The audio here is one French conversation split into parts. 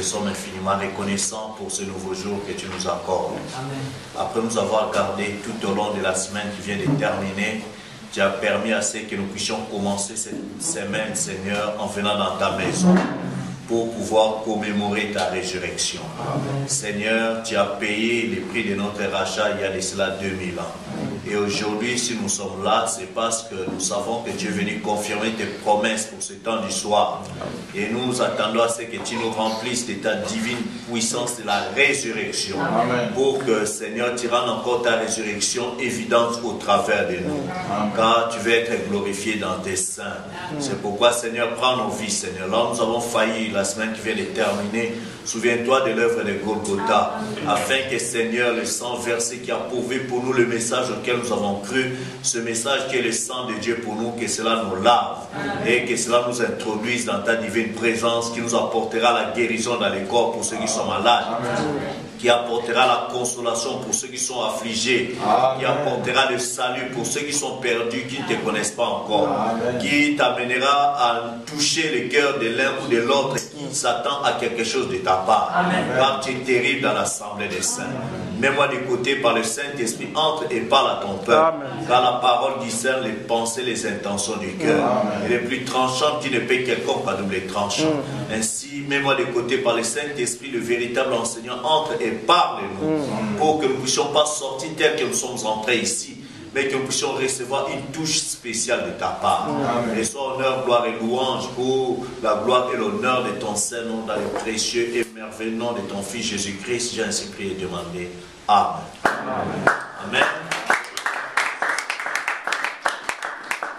sommes infiniment reconnaissants pour ce nouveau jour que tu nous accordes. Amen. Après nous avoir gardés tout au long de la semaine qui vient de terminer, tu as permis à ce que nous puissions commencer cette semaine, Seigneur, en venant dans ta maison pour pouvoir commémorer ta résurrection. Amen. Seigneur, tu as payé le prix de notre rachat il y a de cela 2000 ans. Et aujourd'hui, si nous sommes là, c'est parce que nous savons que tu es venu confirmer tes promesses pour ce temps du soir. Et nous attendons à ce que tu nous remplisses de ta divine puissance de la résurrection. Amen. Pour que, Seigneur, tu rendes encore ta résurrection évidente au travers de nous. Amen. Car tu veux être glorifié dans tes saints. C'est pourquoi, Seigneur, prends nos vies, Seigneur. Là, nous avons failli la semaine qui vient de terminer. Souviens-toi de l'œuvre de Golgotha, afin que, Seigneur, le sang versé qui a pourvu pour nous le message auquel nous avons cru, ce message qui est le sang de Dieu pour nous, que cela nous lave et que cela nous introduise dans ta divine présence, qui nous apportera la guérison dans les corps pour ceux qui sont malades, qui apportera la consolation pour ceux qui sont affligés, qui apportera le salut pour ceux qui sont perdus, qui ne te connaissent pas encore, qui t'amènera à toucher le cœur de l'un ou de l'autre qui s'attend à quelque chose de ta part. Car tu es terrible dans l'assemblée des saints. Mets-moi de côté par le Saint-Esprit, entre et parle à ton peuple, car la parole discerne les pensées, les intentions du cœur. Elle est plus tranchante qui ne peut quelconque à double tranchant. Ainsi, mets-moi de côté par le Saint-Esprit, le véritable enseignant, entre et parle-nous, pour que nous ne puissions pas sortir tel que nous sommes entrés ici, mais que nous puissions recevoir une touche spéciale de ta part. Et soit honneur, gloire et louange pour la gloire et l'honneur de ton Saint-Nom dans le précieux et merveilleux nom de ton Fils Jésus-Christ. J'ai ainsi prié et demandé. Amen. Amen.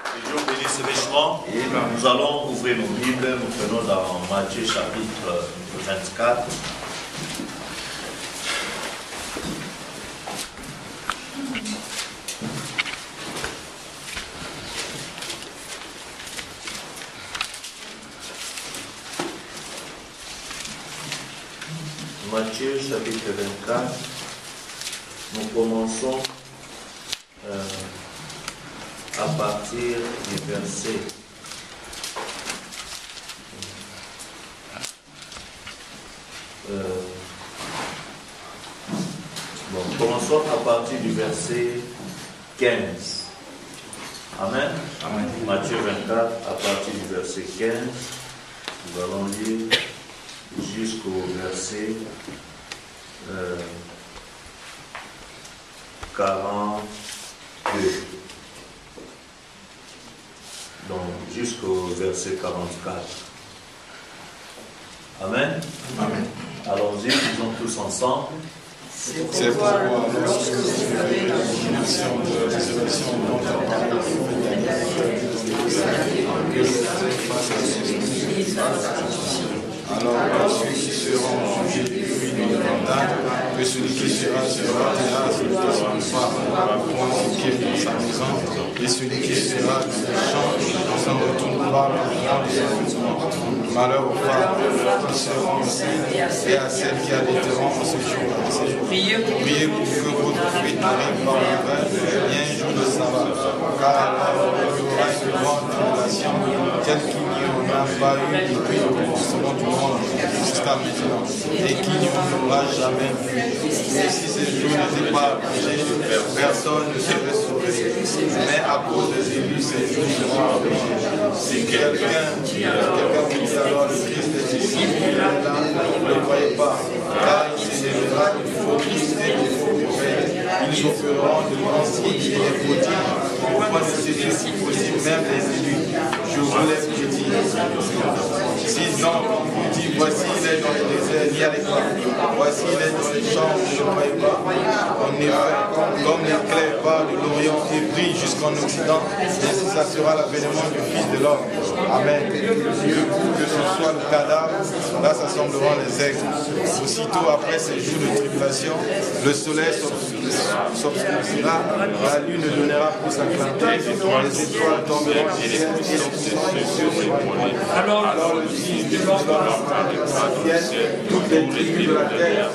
Que Dieu bénisse richement. Nous allons ouvrir nos Bibles. Nous prenons dans Matthieu chapitre 24. Matthieu chapitre 24, nous commençons à partir du verset commençons à partir du verset 15. Amen. Amen. Matthieu 24 à partir du verset 15, nous allons lire jusqu'au verset 42. Donc jusqu'au verset 44. Amen. Amen. Allons-y, disons tous ensemble. C'est pourquoi, lorsque vous avez la dimension de résurrection dont la parole alors ceux qui seront jugés puis dans le condamne, que celui qui sera théâtre de son pas qui est dans sa maison, et celui qui sera dans le champ s'en retourne pas malheur aux femmes qui seront enceintes et à celles qui allaiteront en ce jour. Priez pour que votre fruit n'arrive pas au mauvais, ni un jour de sabbat, car alors il y aura une grande tribulation, telle qu'il n'y en a pas eu depuis le commencement du monde jusqu'à maintenant, et qu'il n'y en aura jamais vu. Et si ces jours n'étaient pas obligés, personne ne serait sauvé. Mais à cause des élus, ces jours seront obligés. Si quelqu'un vous dit alors le Christ est ici, il est là, ne le croyez pas, car il s'élèvera qu'il faut Christ et qu'il faut prophète. Ils offriront de grands signes et des prodiges. Pourquoi ne c'est si possible même les élus? Je vous laisse le dire. Si donc on vous dit voici il est dans le désert, n'y allez pas. Voici il est dans les champs, ne le croyez pas. On ira comme l'éclair part de l'Orient et brille jusqu'en Occident, ainsi ça sera l'avènement du Fils de l'homme. Amen. Que ce soit le cadavre, là s'assembleront les aigles. Aussitôt après ces jours de tribulation, le soleil s'obscurcira, la lune ne donnera plus sa clarté, les étoiles tomberont du ciel alors le Fils de l'homme toutes les tribus de la terre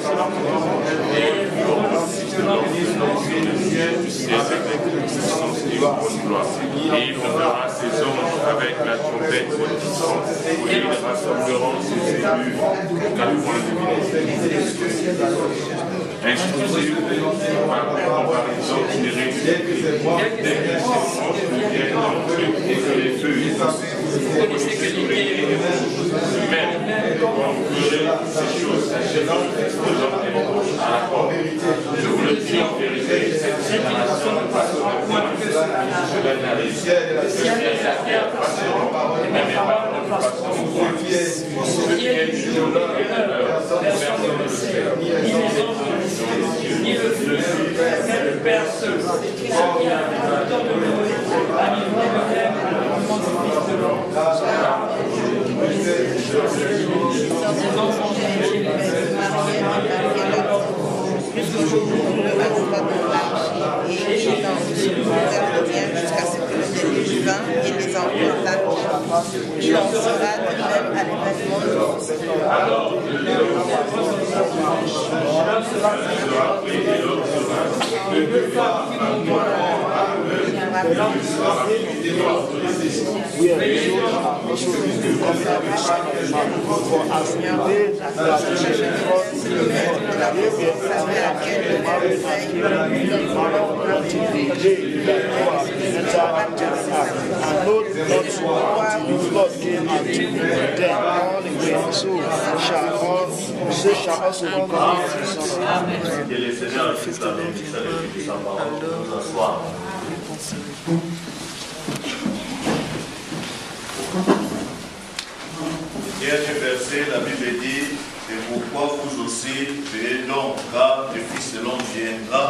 avec les puissances et Et il fera ses anges avec la trompette retentissante, et ils rassembleront ses élus aux quatre coins du monde. Instruisez-vous par comparaison tirée dès que ces anges viennent d'entrer et que les feux connaissez que l'idée même quand vous verrez ces choses s'achèvant de l'homme à la porte. Je vous le dis en vérité, cette génération ne passera point que cela n'arrive. Le ciel et la terre passeront, mais mes paroles ne passeront point. Ce qui est du jour et de l'heure, personne ne le sait, ni les anges ni le Fils, mais le Père seul. Ce qui arrivera dans le monde, arrivera même à la rencontre du Fils de l'homme. Jusqu'au jour où le advocat de l'arche et dans le revient jusqu'à ce que le divin et les enfants d'Arche. Il en sera de même à l'événement Dernier verset, la Bible dit, et pourquoi vous aussi verrez donc, car le Fils de l'homme viendra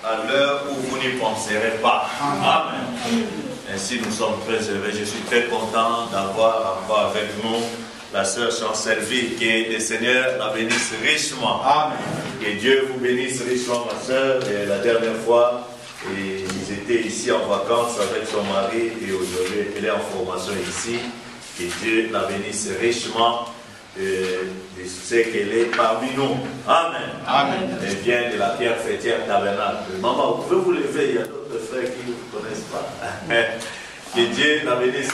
à l'heure où vous n'y penserez pas. Amen. Ainsi, nous sommes très heureux. Je suis très content d'avoir encore avec nous la sœur Chancel-Vie. Que le Seigneur la bénisse richement. Amen. Que Dieu vous bénisse richement, ma sœur. Et la dernière fois, ils étaient ici en vacances avec son mari et aujourd'hui, elle est en formation ici. Que Dieu la bénisse richement. Je sais qu'elle est parmi nous. Amen. Amen. Elle vient de la pierre fêtière tabernacle. Maman, vous pouvez vous lever, il y a d'autres frères qui ne vous connaissent pas. Que Dieu la bénisse.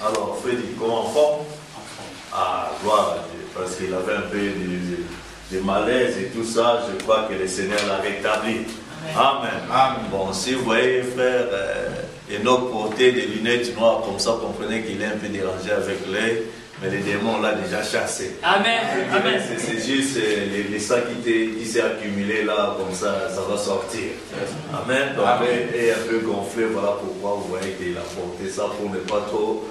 Alors, Freddy, comment en forme? Ah, gloire à Dieu. Parce qu'il avait un peu de malaise et tout ça. Je crois que le Seigneur l'a rétabli. Amen. Amen. Bon, si vous voyez, frère, Enoch portait des lunettes noires comme ça, comprenez qu'il est un peu dérangé avec l'œil, mais les démons l'ont déjà chassé. Amen. Amen. C'est juste les sangs qui s'est accumulé là, comme ça va sortir. Amen. Donc, est un peu gonflé, voilà pourquoi vous voyez qu'il a porté ça pour ne pas trop,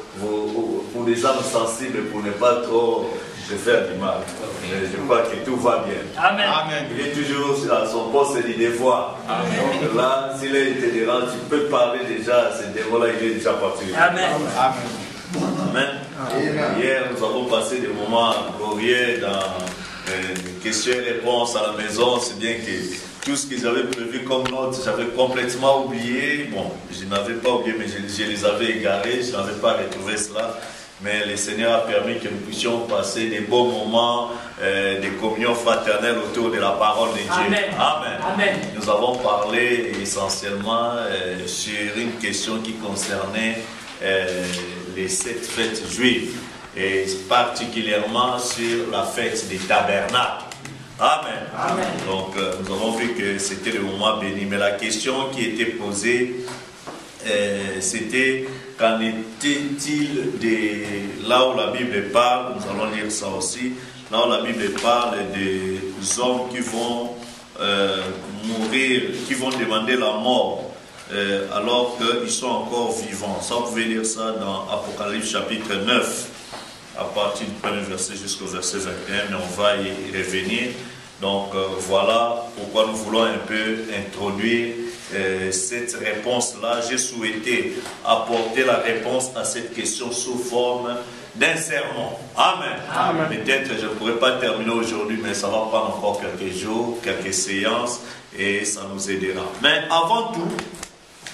pour des âmes sensibles, pour ne pas trop se faire du mal. Mais je crois que tout va bien. Amen. Amen. Il est toujours à son poste du devoir. Amen. Donc là, s'il te dérange, tu peux parler déjà, ce démon-là, il est déjà parti. Amen. Amen. Amen. Amen. Hier, nous avons passé des moments glorieux dans questions et réponses à la maison. C'est bien que tout ce que j'avais prévu comme notes, j'avais complètement oublié. Bon, je n'avais pas oublié, mais je les avais égarés. Je n'avais pas retrouvé cela. Mais le Seigneur a permis que nous puissions passer des bons moments de communion fraternelle autour de la parole de Dieu. Amen. Amen. Amen. Nous avons parlé essentiellement sur une question qui concernait les 7 fêtes juives et particulièrement sur la fête des tabernacles. Amen. Amen. Donc nous avons vu que c'était le moment béni. Mais la question qui était posée, c'était: qu'en était-il de là où la Bible parle, nous allons lire ça aussi, là où la Bible parle des hommes qui vont mourir, qui vont demander la mort alors qu'ils sont encore vivants. Ça, vous pouvez lire ça dans Apocalypse chapitre 9, à partir du premier verset jusqu'au verset 21, mais on va y revenir. Donc voilà pourquoi nous voulons un peu introduire cette réponse-là. J'ai souhaité apporter la réponse à cette question sous forme d'un sermon. Amen. Amen. Peut-être je ne pourrai pas terminer aujourd'hui, mais ça va prendre encore quelques jours, quelques séances, et ça nous aidera. Mais avant tout,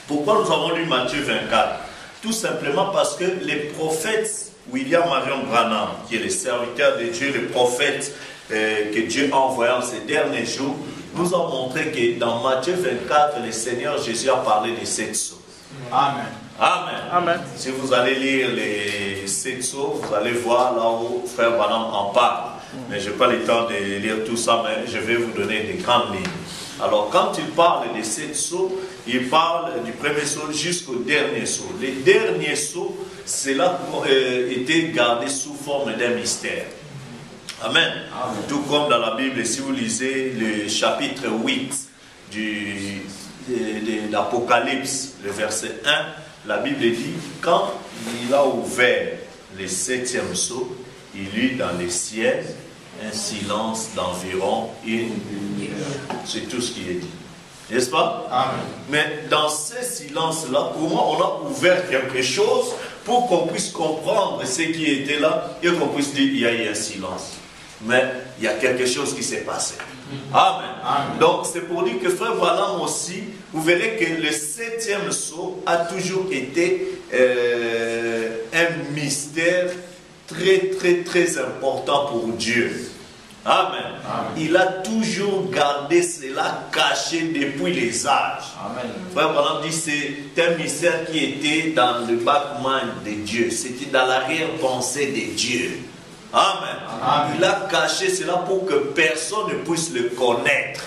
pourquoi nous avons lu Matthieu 24? Tout simplement parce que les prophètes, William Marion Branham, qui est le serviteur de Dieu, le prophète que Dieu a envoyé en ces derniers jours, nous a montré que dans Matthieu 24, le Seigneur Jésus a parlé des 7 sceaux. Amen. Amen. Amen. Si vous allez lire les 7 sceaux, vous allez voir là où Frère Branham en parle. Mais je n'ai pas le temps de lire tout ça, mais je vais vous donner des grandes lignes. Alors, quand il parle des 7 sceaux, il parle du premier sceau jusqu'au dernier sceau. Les derniers sceaux, cela était gardé sous forme d'un mystère. Amen. Amen. Tout comme dans la Bible, si vous lisez le chapitre 8 de l'Apocalypse, le verset 1, la Bible dit, quand il a ouvert le 7e sceau, il eut dans les ciels un silence d'environ une heure. C'est tout ce qui est dit. N'est-ce pas? Amen. Mais dans ce silence-là, comment on a ouvert quelque chose pour qu'on puisse comprendre ce qui était là et qu'on puisse dire, il y a eu un silence. Mais il y a quelque chose qui s'est passé. Amen. Amen. Donc c'est pour dire que Frère Branham aussi, vous verrez que le 7e sceau a toujours été un mystère très important pour Dieu. Amen. Amen. Il a toujours gardé cela caché depuis les âges. Amen. Frère Branham dit c'est un mystère qui était dans le back-mind de Dieu. C'était dans l'arrière-pensée de Dieu. Amen. Amen. Il a caché cela pour que personne ne puisse le connaître.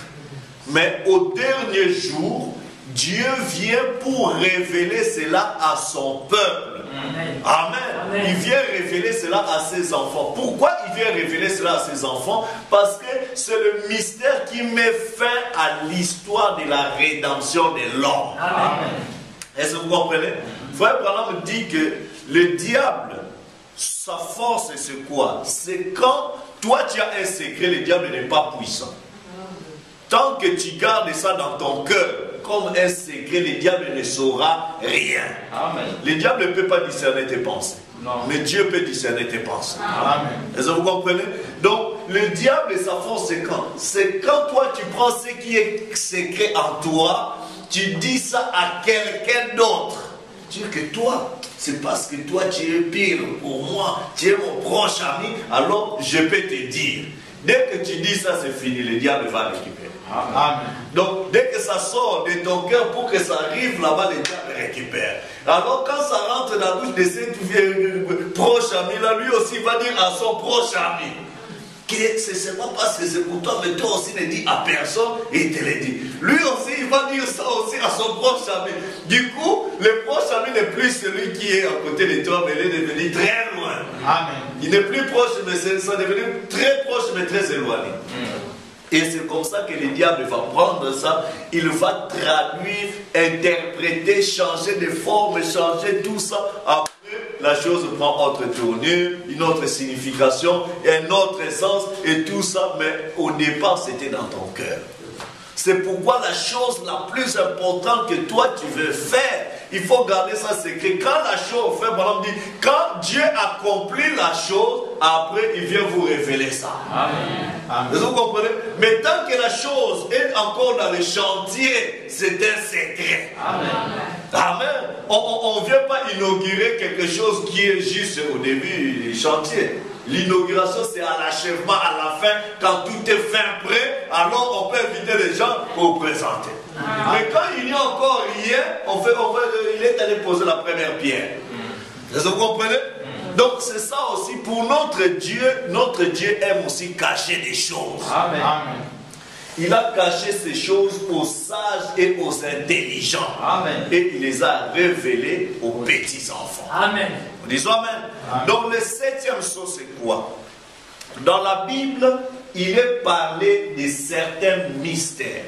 Mais au dernier jour, Dieu vient pour révéler cela à son peuple. Amen. Amen. Amen. Il vient révéler cela à ses enfants. Pourquoi il vient révéler cela à ses enfants? Parce que c'est le mystère qui met fin à l'histoire de la rédemption de l'homme. Est-ce que vous comprenez? Frère Branham dit que le diable, sa force c'est quoi? C'est quand toi tu as un secret, le diable n'est pas puissant. Tant que tu gardes ça dans ton cœur comme un secret, le diable ne saura rien. Amen. Le diable ne peut pas discerner tes pensées. Non. Mais Dieu peut discerner tes pensées. Est-ce que vous comprenez? Donc le diable et sa force c'est quand? C'est quand toi tu prends ce qui est secret en toi, tu dis ça à quelqu'un d'autre. Tu dis que toi, c'est parce que toi tu es pire pour moi, tu es mon proche ami, alors je peux te dire. Dès que tu dis ça, c'est fini, le diable va récupérer. Amen. Donc, dès que ça sort de ton cœur pour que ça arrive là-bas, le diable récupère. Alors, quand ça rentre dans la bouche de ce proche ami, là, lui aussi va dire à son proche ami que c'est pas parce que c'est pour toi, mais toi aussi ne dis à personne et il te le dit. Lui aussi, il va dire ça aussi à son proche ami. Du coup, le proche ami n'est plus celui qui est à côté de toi, mais il est devenu très loin. Amen. Il n'est plus proche, mais ça est devenu très proche, mais très éloigné. Et c'est comme ça que le diable va prendre ça, il va traduire, interpréter, changer de forme, changer tout ça. Après, la chose prend autre tournure, une autre signification, un autre sens et tout ça. Mais au départ, c'était dans ton cœur. C'est pourquoi la chose la plus importante que toi tu veux faire, il faut garder ça secret. Quand la chose, Frère Branham dit, quand Dieu accomplit la chose, après il vient vous révéler ça. Amen. Vous comprenez? Mais tant que la chose est encore dans le chantier, c'est un secret. Amen. Amen. On ne vient pas inaugurer quelque chose qui est juste au début du chantier. L'inauguration, c'est à l'achèvement, à la fin, quand tout est fin prêt, alors on peut inviter les gens pour présenter. Mais quand il n'y a encore rien, il est allé poser la première pierre. Vous comprenez? Donc c'est ça aussi, pour notre Dieu aime aussi cacher des choses. Amen. Il a caché ces choses aux sages et aux intelligents. Amen. Et il les a révélées aux petits enfants. Amen. Disons amen. Amen. Donc le 7e sceau, c'est quoi? Dans la Bible, il est parlé de certains mystères.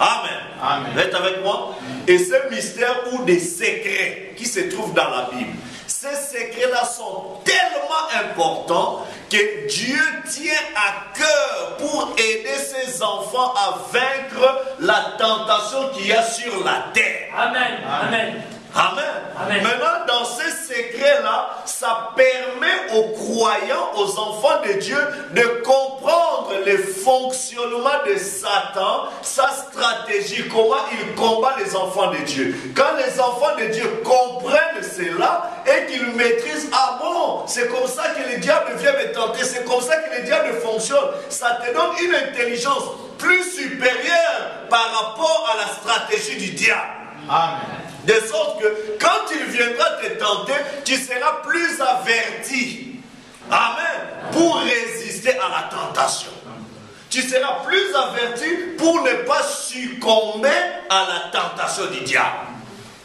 Amen. Amen. Vous êtes avec moi? Et ces mystères ou des secrets qui se trouvent dans la Bible, ces secrets-là sont tellement importants que Dieu tient à cœur pour aider ses enfants à vaincre la tentation qu'il y a sur la terre. Amen. Amen. Amen. Amen. Maintenant, dans ces secrets-là, ça permet aux croyants, aux enfants de Dieu, de comprendre le fonctionnement de Satan, sa stratégie, comment il combat les enfants de Dieu. Quand les enfants de Dieu comprennent cela et qu'ils maîtrisent, ah bon, c'est comme ça que le diable vient me tenter, c'est comme ça que le diable fonctionne. Ça te donne une intelligence. plus supérieur par rapport à la stratégie du diable. Amen. De sorte que quand il viendra te tenter, tu seras plus averti. Amen. Pour résister à la tentation. Tu seras plus averti pour ne pas succomber à la tentation du diable.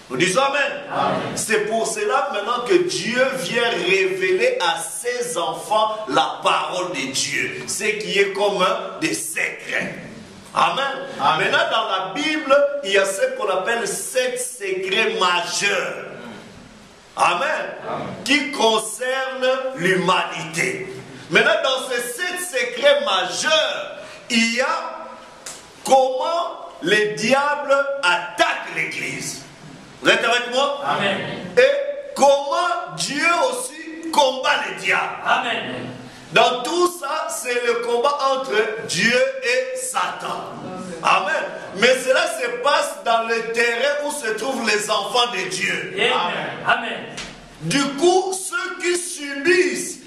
Nous disons amen. C'est pour cela maintenant que Dieu vient révéler à ses enfants la parole de Dieu. Ce qui est comme des secrets. Amen. Amen. Maintenant dans la Bible, il y a ce qu'on appelle 7 secrets majeurs. Amen. Qui concernent l'humanité. Maintenant dans ces 7 secrets majeurs, il y a comment le diable attaque l'Église. Vous êtes avec moi? Amen. Et comment Dieu aussi combat le diable. Amen. Dans tout ça, c'est le combat entre Dieu et Satan. Amen. Mais cela se passe dans le terrain où se trouvent les enfants de Dieu. Amen. Amen. Du coup, ceux qui subissent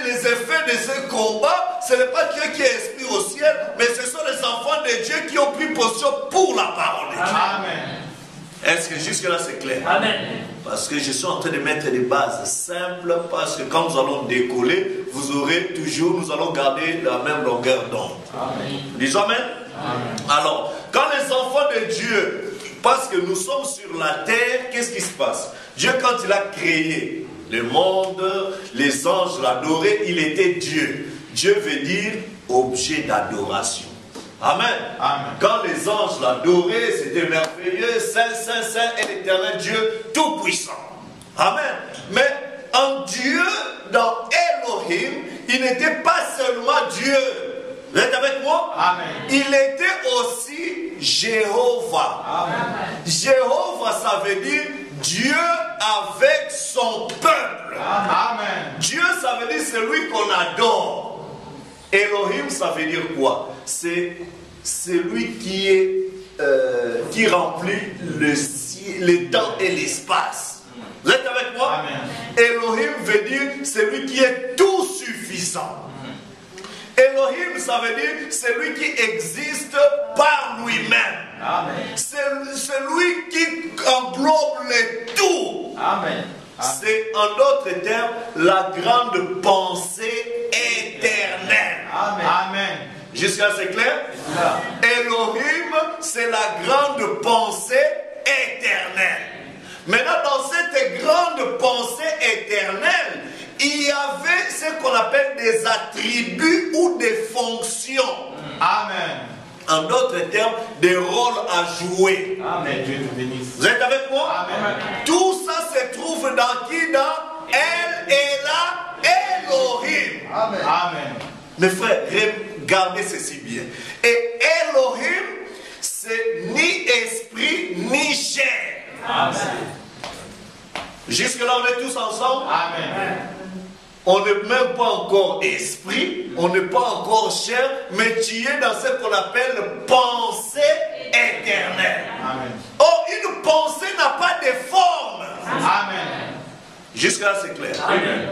les effets de ce combat, ce n'est pas Dieu qui est esprit au ciel, mais ce sont les enfants de Dieu qui ont pris position pour la parole de Dieu. Amen. Est-ce que jusque-là c'est clair? Amen. Parce que je suis en train de mettre des bases simples, parce que quand nous allons décoller, nous allons garder la même longueur d'onde. Disons amen. Alors, quand les enfants de Dieu, parce que nous sommes sur la terre, qu'est-ce qui se passe? Dieu, quand il a créé le monde, les anges l'adoraient, il était Dieu. Dieu veut dire objet d'adoration. Amen. Amen. Quand les anges l'adoraient, c'était merveilleux. Saint, Saint, Saint est l'éternel Dieu tout-puissant. Amen. Mais en Dieu, dans Elohim, il n'était pas seulement Dieu. Vous êtes avec moi? Amen. Il était aussi Jéhovah. Amen. Jéhovah, ça veut dire Dieu avec son peuple. Amen. Dieu, ça veut dire celui qu'on adore. Elohim, ça veut dire quoi? C'est celui qui remplit le temps et l'espace. Vous êtes avec moi? Amen. Elohim veut dire celui qui est tout suffisant. Elohim, ça veut dire celui qui existe par lui-même. C'est celui qui englobe le tout. Amen. C'est en d'autres termes la grande pensée éternelle. Amen. Jusqu'à c'est clair? Elohim, c'est la grande pensée éternelle. Maintenant, dans cette grande pensée éternelle, il y avait ce qu'on appelle des attributs ou des fonctions. Amen. En d'autres termes, des rôles à jouer. Amen. Dieu te bénisse. Vous êtes avec moi? Amen. Tout ça se trouve dans qui? Dans Elle est là, Elohim. Amen. Amen. Mes frères, regardez ceci bien. Et Elohim, c'est ni esprit, ni chair. Amen. Jusque-là, on est tous ensemble? Amen. On n'est même pas encore esprit, on n'est pas encore chair, mais tu es dans ce qu'on appelle pensée éternelle. Amen. Or, une pensée n'a pas de forme. Amen. Jusque-là, c'est clair. Amen.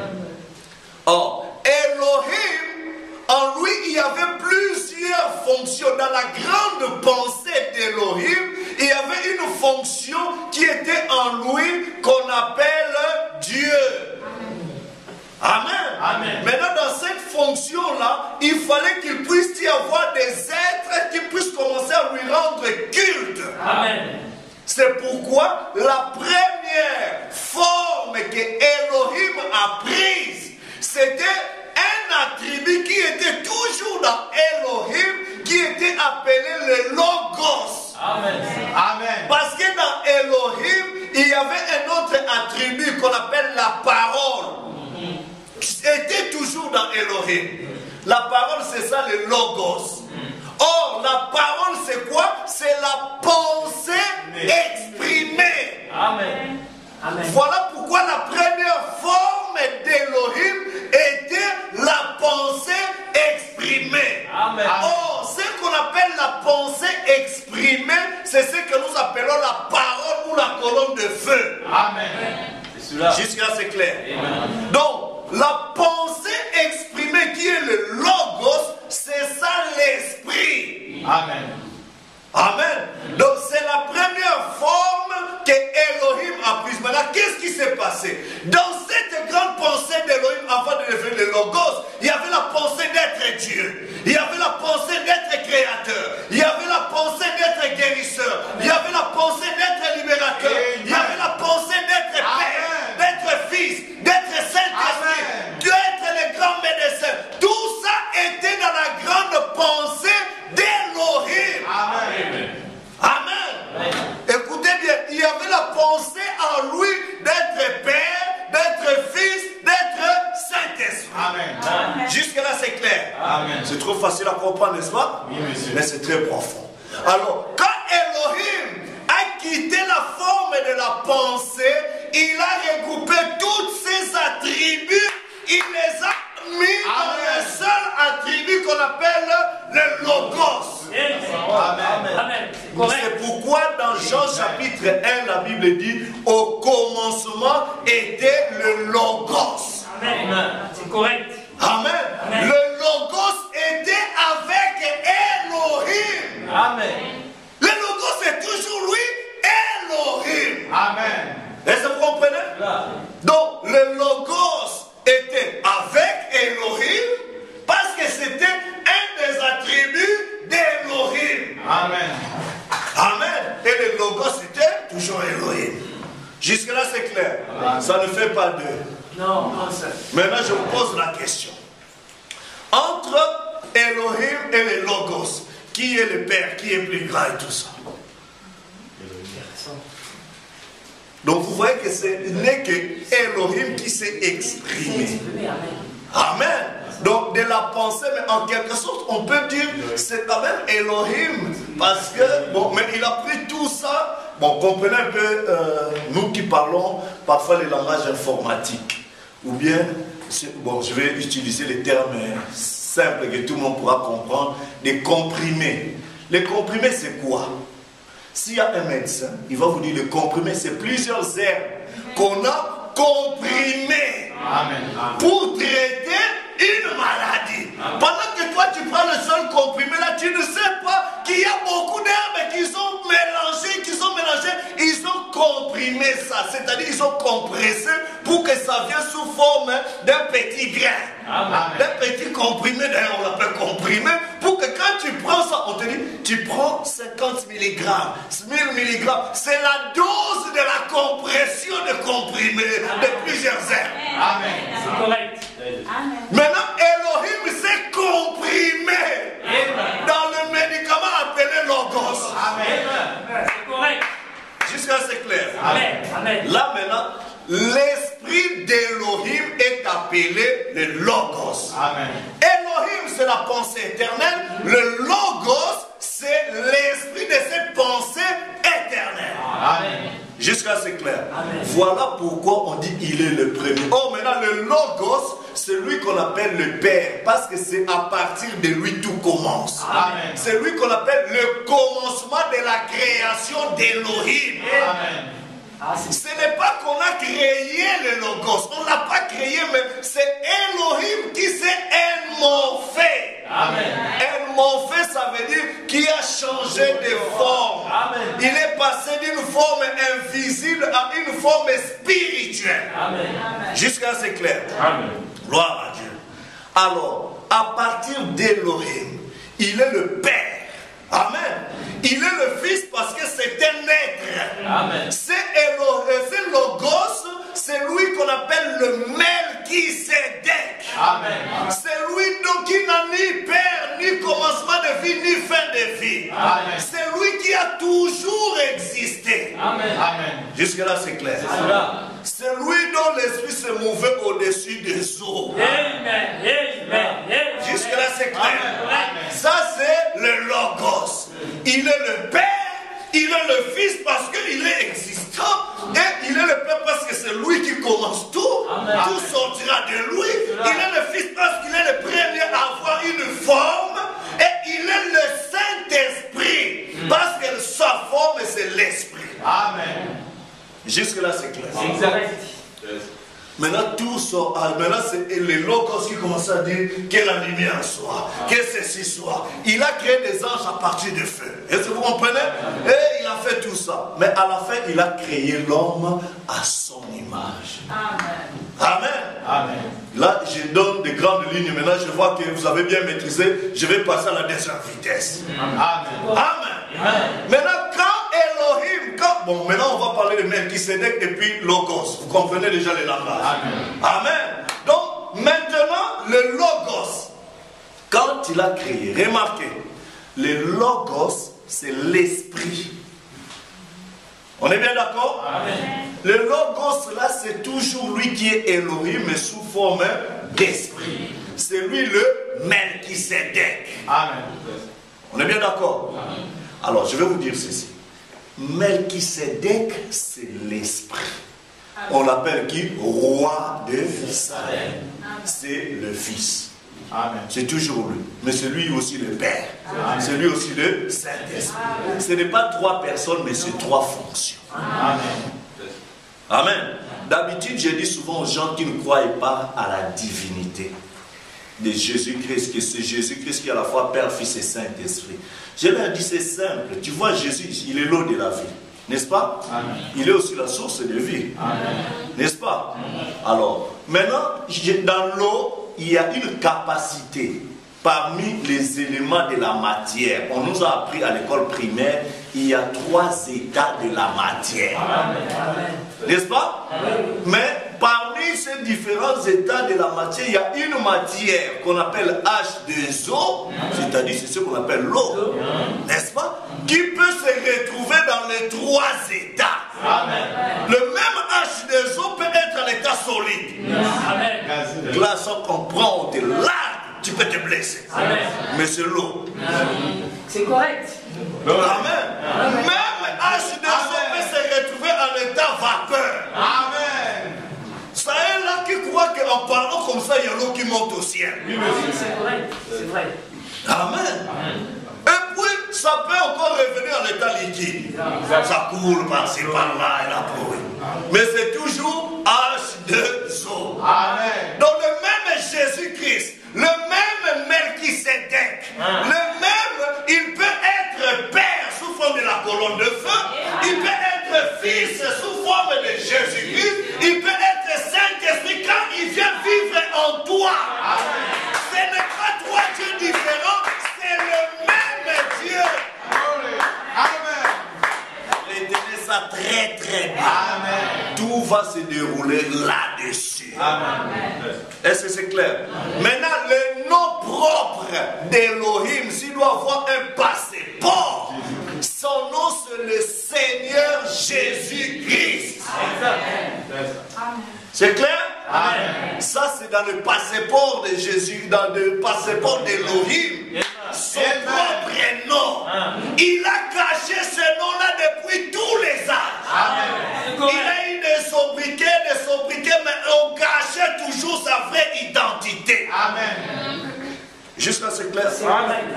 Or, Elohim, en lui, il y avait plusieurs fonctions. Dans la grande pensée d'Elohim, il y avait une fonction qui était en lui qu'on appelle Dieu. Amen. Amen. Maintenant, dans cette fonction-là, il fallait qu'il puisse y avoir des êtres qui puissent commencer à lui rendre culte. Amen. C'est pourquoi la première forme que Elohim a prise, c'était un attribut qui était toujours dans Elohim, qui était appelé le Logos. Amen. Amen. Parce que dans Elohim, il y avait un autre attribut qu'on appelle la parole. C'était toujours dans Elohim. La parole, c'est ça, le Logos. Or, la parole, c'est quoi? C'est la pensée exprimée. Amen. Amen. Voilà pourquoi la première forme d'Elohim était la pensée exprimée. Amen. Or, ce qu'on appelle la pensée exprimée, c'est ce que nous appelons la parole ou la colonne de feu. Amen. Jusqu'à c'est clair. Donc, la pensée exprimée qui est le Logos, c'est ça l'esprit. Amen. C'est trop facile à comprendre, n'est-ce pas? Oui, monsieur. Mais c'est très profond. Alors, quand Elohim a quitté la forme de la pensée, il a regroupé tous ses attributs, il les a mis dans le seul attribut qu'on appelle le Logos. Amen. C'est pourquoi dans Jean chapitre 1, la Bible dit, au commencement était le Logos. Amen. C'est correct. Amen. Amen. Le Logos était avec Elohim. Amen. Le Logos est toujours lui, Elohim. Amen. Est-ce que vous comprenez? Donc le Logos était avec Elohim parce que c'était un des attributs d'Elohim. Amen. Amen. Et le Logos était toujours Elohim. Jusque-là c'est clair. Ça ne fait pas deux. Non, non, ça. Maintenant je vous pose la question. Entre Elohim et le Logos, qui est le Père, qui est plus grand et tout ça? Donc vous voyez que ce n'est que Elohim qui s'est exprimé. Amen. Donc de la pensée, mais en quelque sorte, on peut dire c'est quand même Elohim. Parce que, bon, mais il a pris tout ça. Bon, comprenez un peu, nous qui parlons parfois les langages informatiques. Ou bien, bon, je vais utiliser les termes simples que tout le monde pourra comprendre, des comprimés. Les comprimés, c'est quoi? S'il y a un médecin, il va vous dire le comprimé, c'est plusieurs herbes qu'on a comprimées pour traiter une maladie. Pendant que toi tu prends le seul comprimé là, tu ne sais pas qu'il y a beaucoup d'herbes qu'ils ont mélangées, ils ont comprimé ça, c'est-à-dire ils ont compressé pour que ça vienne sous forme d'un petit grain, d'un petit comprimé, d'ailleurs on l'appelle comprimé, pour que quand tu prends ça, on te dit, tu prends 50 mg, 1000 mg, c'est la dose de la compression de comprimé de plusieurs herbes. Amen. C'est correct. Maintenant, Elohim s'est comprimé dans le médicament appelé Logos. C'est correct. Jusqu'à c'est clair. Amen. Là maintenant, l'esprit d'Elohim est appelé le Logos. Amen. Elohim, c'est la pensée éternelle. Le Logos, c'est l'esprit de cette pensée éternelle. Amen. Jusqu'à c'est clair. Amen. Voilà pourquoi on dit il est le premier. Oh, maintenant le Logos, c'est lui qu'on appelle le Père, parce que c'est à partir de lui tout commence. Amen. C'est lui qu'on appelle le commencement de la création d'Elohim. Amen. Ce n'est pas qu'on a créé le Logos, on ne l'a pas créé, mais c'est Elohim qui s'est émorphé. Émorphé, ça veut dire qui a changé de forme. Amen. Il est passé d'une forme invisible à une forme spirituelle. Amen. Jusqu'à c'est clair. Amen. Gloire à Dieu. Alors, à partir d'Elohim, il est le Père. Amen. Il est le Fils parce que c'est un être. Amen. C'est Logos, c'est lui qu'on appelle le Melchisedec. Amen. C'est lui donc qui n'a ni père, ni commencement de vie, ni fin de vie. Amen. C'est lui qui a toujours existé. Amen. Amen. Jusque-là, c'est clair. C'est lui dont l'esprit se mouvait au-dessus des eaux. Amen. Jusque-là, c'est clair. Amen. Ça, c'est le Logos. Il est le Père, il est le Fils parce qu'il est existant. Et il est le Père parce que c'est lui qui commence tout. Amen. Tout sortira de lui. Il est le Fils parce qu'il est le premier à avoir une forme. Et il est le Saint-Esprit parce que sa forme, c'est l'Esprit. Amen. Jusque-là, c'est clair. Exact. Maintenant, tout sort. Maintenant, c'est les Logos qui commencent à dire que la lumière soit, que ceci soit. Il a créé des anges à partir de feu. Est-ce que vous comprenez? Et il a fait tout ça. Mais à la fin, il a créé l'homme à son image. Amen. Amen. Là, je donne des grandes lignes. Maintenant, je vois que vous avez bien maîtrisé. Je vais passer à la deuxième vitesse. Amen. Amen. Maintenant, quand Elohim, bon, maintenant on va parler de Melchisedec et puis Logos. Vous comprenez déjà les langages. Amen. Donc, maintenant, le Logos, quand il a créé, remarquez, le Logos, c'est l'esprit. On est bien d'accord? Le Logos, là, c'est toujours lui qui est Elohim, mais sous forme d'esprit. c'est lui le Melchisédek. Amen. On est bien d'accord? Alors, je vais vous dire ceci. Melchisédek, c'est l'esprit. On l'appelle qui? Roi de Salem. C'est le Fils. Amen. C'est toujours lui. Mais c'est lui aussi le Père. C'est lui aussi le Saint-Esprit. Ce n'est pas 3 personnes, mais c'est 3 fonctions. Amen. Amen. D'habitude, je dis souvent aux gens qui ne croient pas à la divinité de Jésus-Christ, que c'est Jésus-Christ qui est à la fois Père, Fils et Saint-Esprit. Je leur dis, c'est simple. Tu vois, Jésus, il est l'eau de la vie. N'est-ce pas? Amen. Il est aussi la source de vie. N'est-ce pas? Alors, maintenant, dans l'eau, il y a une capacité. Parmi les éléments de la matière, on nous a appris à l'école primaire, il y a 3 états de la matière. N'est-ce pas? Mais parmi ces différents états de la matière, il y a une matière qu'on appelle H2O, c'est-à-dire c'est ce qu'on appelle l'eau. N'est-ce pas? Qui peut se retrouver dans les 3 états. Amen. Le même H2O peut être à l'état solide. Amen. Là, sans comprendre, on te largue. Tu peux te blesser. Amen. Mais c'est l'eau. C'est correct. Amen. Même H2O peut se retrouver en état vapeur. Amen. Ça est là qui croit qu'en parlant comme ça, il y a l'eau qui monte au ciel. Oui, c'est correct. C'est vrai. Amen. Et puis, ça peut encore revenir en état liquide. Ça coule par-ci, par-là, et la prouée. Mais c'est toujours H2O. Amen. Donc le même Jésus-Christ, le même Melchisédek, le même, il peut être Père sous forme de la colonne de feu, il peut être Fils sous forme de Jésus-Christ, il peut être Saint-Esprit quand il vient vivre en toi. Amen. Ce n'est pas 3 dieux différents, c'est le même Dieu. Amen. Retenez ça très très bien. Amen. Tout va se dérouler là-dessus. Est-ce que c'est clair? Maintenant, le nom propre d'Elohim, s'il doit avoir un passeport, son nom c'est le Seigneur Jésus-Christ. C'est clair? Amen. Ça c'est dans le passeport de Jésus, dans le passeport d'Elohim. Son propre nom. Il a caché ce nom-là depuis tous les âges. Amen. Il a eu des sobriquets, mais on cachait toujours sa vraie identité. Amen. Jusqu'à c'est clair?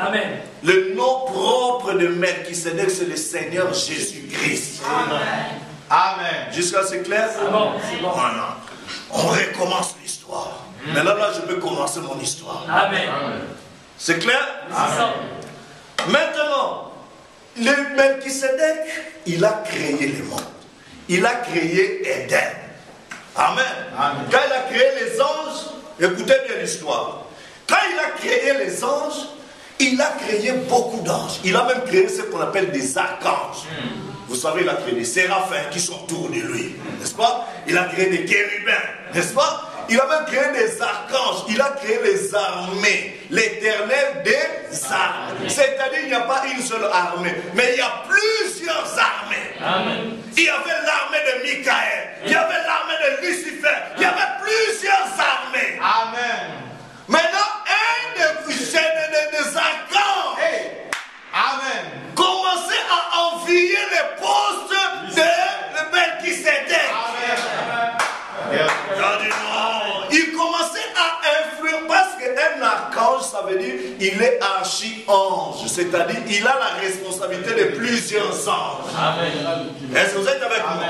Amen. Le nom propre de Melchisédek, c'est le Seigneur Jésus-Christ. Amen. Amen. Jusqu'à c'est clair? C'est bon. Voilà. On recommence l'histoire. Maintenant, là, je peux commencer mon histoire. Amen. C'est clair? Amen. Maintenant, le Melchisédek, il a créé le monde. Il a créé Éden. Amen. Amen. Quand il a créé les anges, écoutez bien l'histoire. Quand il a créé les anges, il a créé beaucoup d'anges. Il a même créé ce qu'on appelle des archanges. Vous savez, il a créé des séraphins qui sont autour de lui, n'est-ce pas? Il a créé des chérubins, n'est-ce pas? Il a même créé des archanges. Il a créé les armées, l'Éternel des armées. C'est-à-dire, il n'y a pas une seule armée, mais il y a plusieurs armées. Amen. Il y avait l'armée de Michael, il y avait l'armée de Lucifer, il y avait plusieurs armées. Amen. Maintenant, un des archanges, amen, commençait à envier les postes de Melchisédek. Amen. Il commençait à influer, parce qu'un archange, ça veut dire il est archi-ange, c'est-à-dire il a la responsabilité de plusieurs anges. Amen. Est-ce que vous êtes avec moi?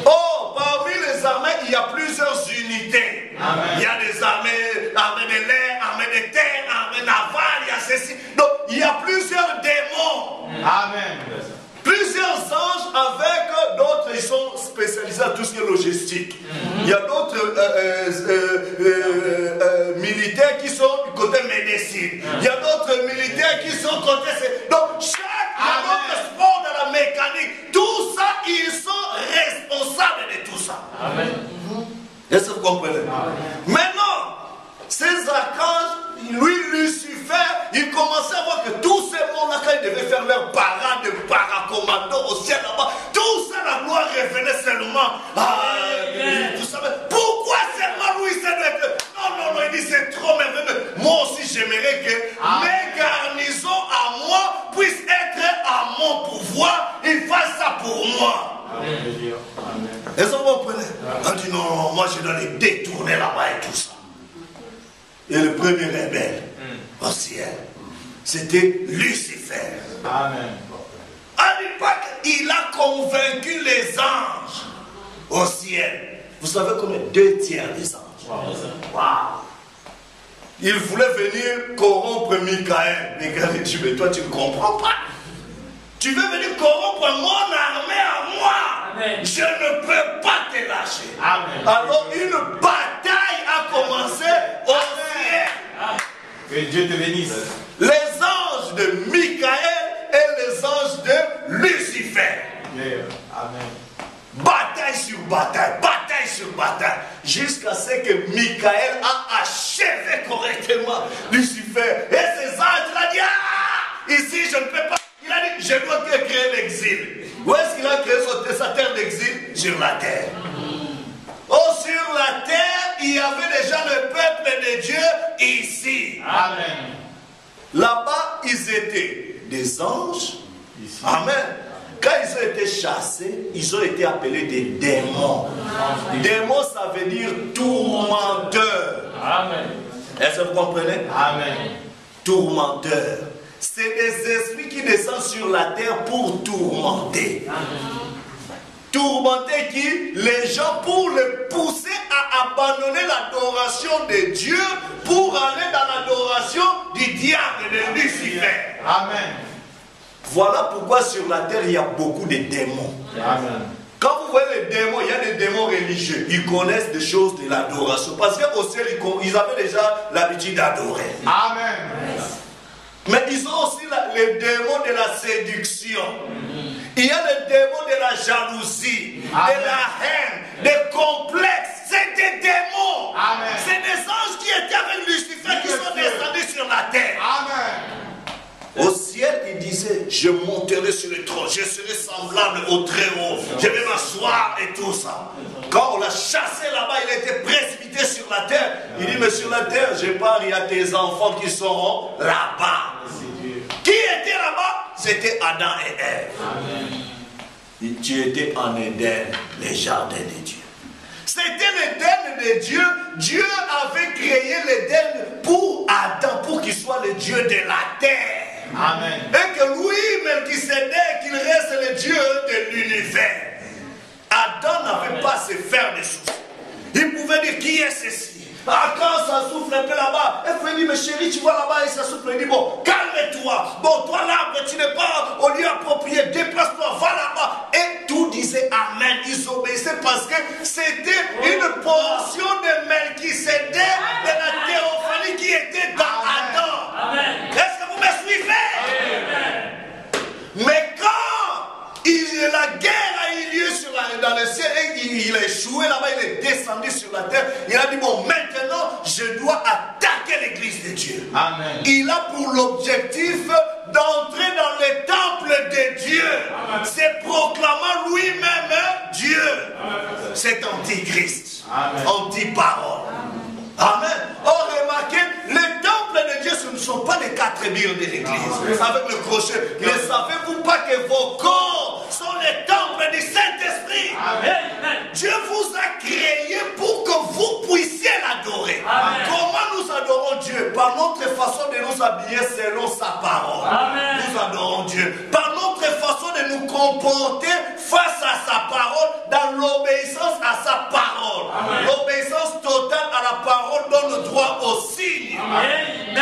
Oh, parmi les armées, il y a plusieurs unités. Amen. Il y a des armées, armées de l'air, armées de terre, armées navales, il y a ceci. Donc, il y a plusieurs démons. Amen. Plusieurs anges avec d'autres, ils sont spécialisés à tout ce qui est logistique. Il y a d'autres militaires qui sont du côté médecine. Il y a d'autres militaires qui sont côté... Donc, il y a d'autres sports de la mécanique. Tout ça, ils sont responsables de tout ça. Amen. Est-ce que vous comprenez? Maintenant, ces archanges, lui, Lucifer, il commençait à voir que tous ces mondes-là, quand ils devaient faire leur parade de paracommando au ciel là-bas, tout ça, la gloire revenait seulement à tout ça. Pourquoi seulement lui, c'est non, il dit c'est trop merveilleux. Moi moi je dois les détourner là-bas et tout ça. Et le premier rebelle au ciel, c'était Lucifer. Amen. À l'époque, il a convaincu les anges au ciel. Vous savez combien? 2 tiers des anges. Wow. Il voulait venir corrompre Michael. Michael dit, mais toi tu ne comprends pas. Tu veux venir corrompre mon armée à moi. Amen. Je ne peux pas te lâcher. Amen. Alors une bataille a commencé au ciel. Que Dieu te bénisse. Les anges de Michael et les anges de Lucifer. Yeah. Amen. Bataille sur bataille, jusqu'à ce que Michael a achevé correctement Lucifer. Et ces anges, il a dit, ah, ici je ne peux pas. Il a dit, je dois te créer l'exil. Où est-ce qu'il a créé sa terre d'exil? Sur la terre. Oh, sur la terre, il y avait déjà le peuple de Dieu ici. Amen. Là-bas, ils étaient des anges. Ici. Amen. Quand ils ont été chassés, ils ont été appelés des démons. Démons, ça veut dire tourmenteur. Amen. Est-ce que vous comprenez? Amen. Tourmenteur. C'est des esprits qui descendent sur la terre pour tourmenter. Amen. Tourmenter qui? Les gens pour les pousser à abandonner l'adoration de Dieu pour aller dans l'adoration du diable, de Lucifer. Amen. Voilà pourquoi sur la terre il y a beaucoup de démons. Amen. Quand vous voyez les démons, il y a des démons religieux. Ils connaissent des choses de l'adoration. Parce qu'au ciel, ils avaient déjà l'habitude d'adorer. Amen. Mais ils ont aussi les démons de la séduction. Il y a les démons de la jalousie, Amen. De la haine, des complexes. C'est des démons. C'est des anges qui étaient avec Lucifer qui sont descendus sur la terre. Amen. Au ciel, il disait, je monterai sur le trône, je serai semblable au Très-Haut, je vais m'asseoir et tout ça. Quand on l'a chassé là-bas, il était précipité sur la terre. Il dit, mais sur la terre, je pars, il y a tes enfants qui seront là-bas. Qui était là-bas? C'était Adam et Ève. Tu étais en Éden, les jardins de Dieu. C'était l'Éden de Dieu. Dieu avait créé l'Éden pour Adam, pour qu'il soit le Dieu de la terre. Amen. Et que lui, Melchisédek, qu'il reste le Dieu de l'univers. Adam n'avait pas à se faire des soucis. Il pouvait dire, qui est ceci? Ah, quand ça souffle un peu là-bas, elle fait dire, mais chérie, tu vois là-bas, et ça souffle, il dit, bon, calme-toi. Bon, toi l'arbre, tu n'es pas au lieu approprié, déplace-toi, va là-bas. Et tout disait Amen. Ils obéissaient parce que c'était une portion de Melchisédek, de la théophanie qui était dans Adam. Est-ce que vous me suivez? Amen. Mais quand la guerre a eu lieu dans le ciel et il a échoué là-bas, il est descendu sur la terre. Il a dit, bon, maintenant, je dois attaquer l'église de Dieu. Amen. Il a pour l'objectif d'entrer dans le temple de Dieu. C'est proclamant lui-même Dieu. C'est antichrist. Anti-parole. Amen. Or, remarquez, les temples de Dieu, ce ne sont pas les 4 murs de l'église. Avec le crochet. Ne savez-vous pas que vos corps sont les temples du Saint-Esprit? Dieu vous a créé pour que vous puissiez l'adorer. Comment nous adorons Dieu? Par notre façon de nous habiller selon sa parole. Amen. Nous adorons Dieu. Par notre façon de nous comporter face à sa parole, dans l'obéissance à sa parole. L'obéissance totale à la parole donne droit au signe. Amen.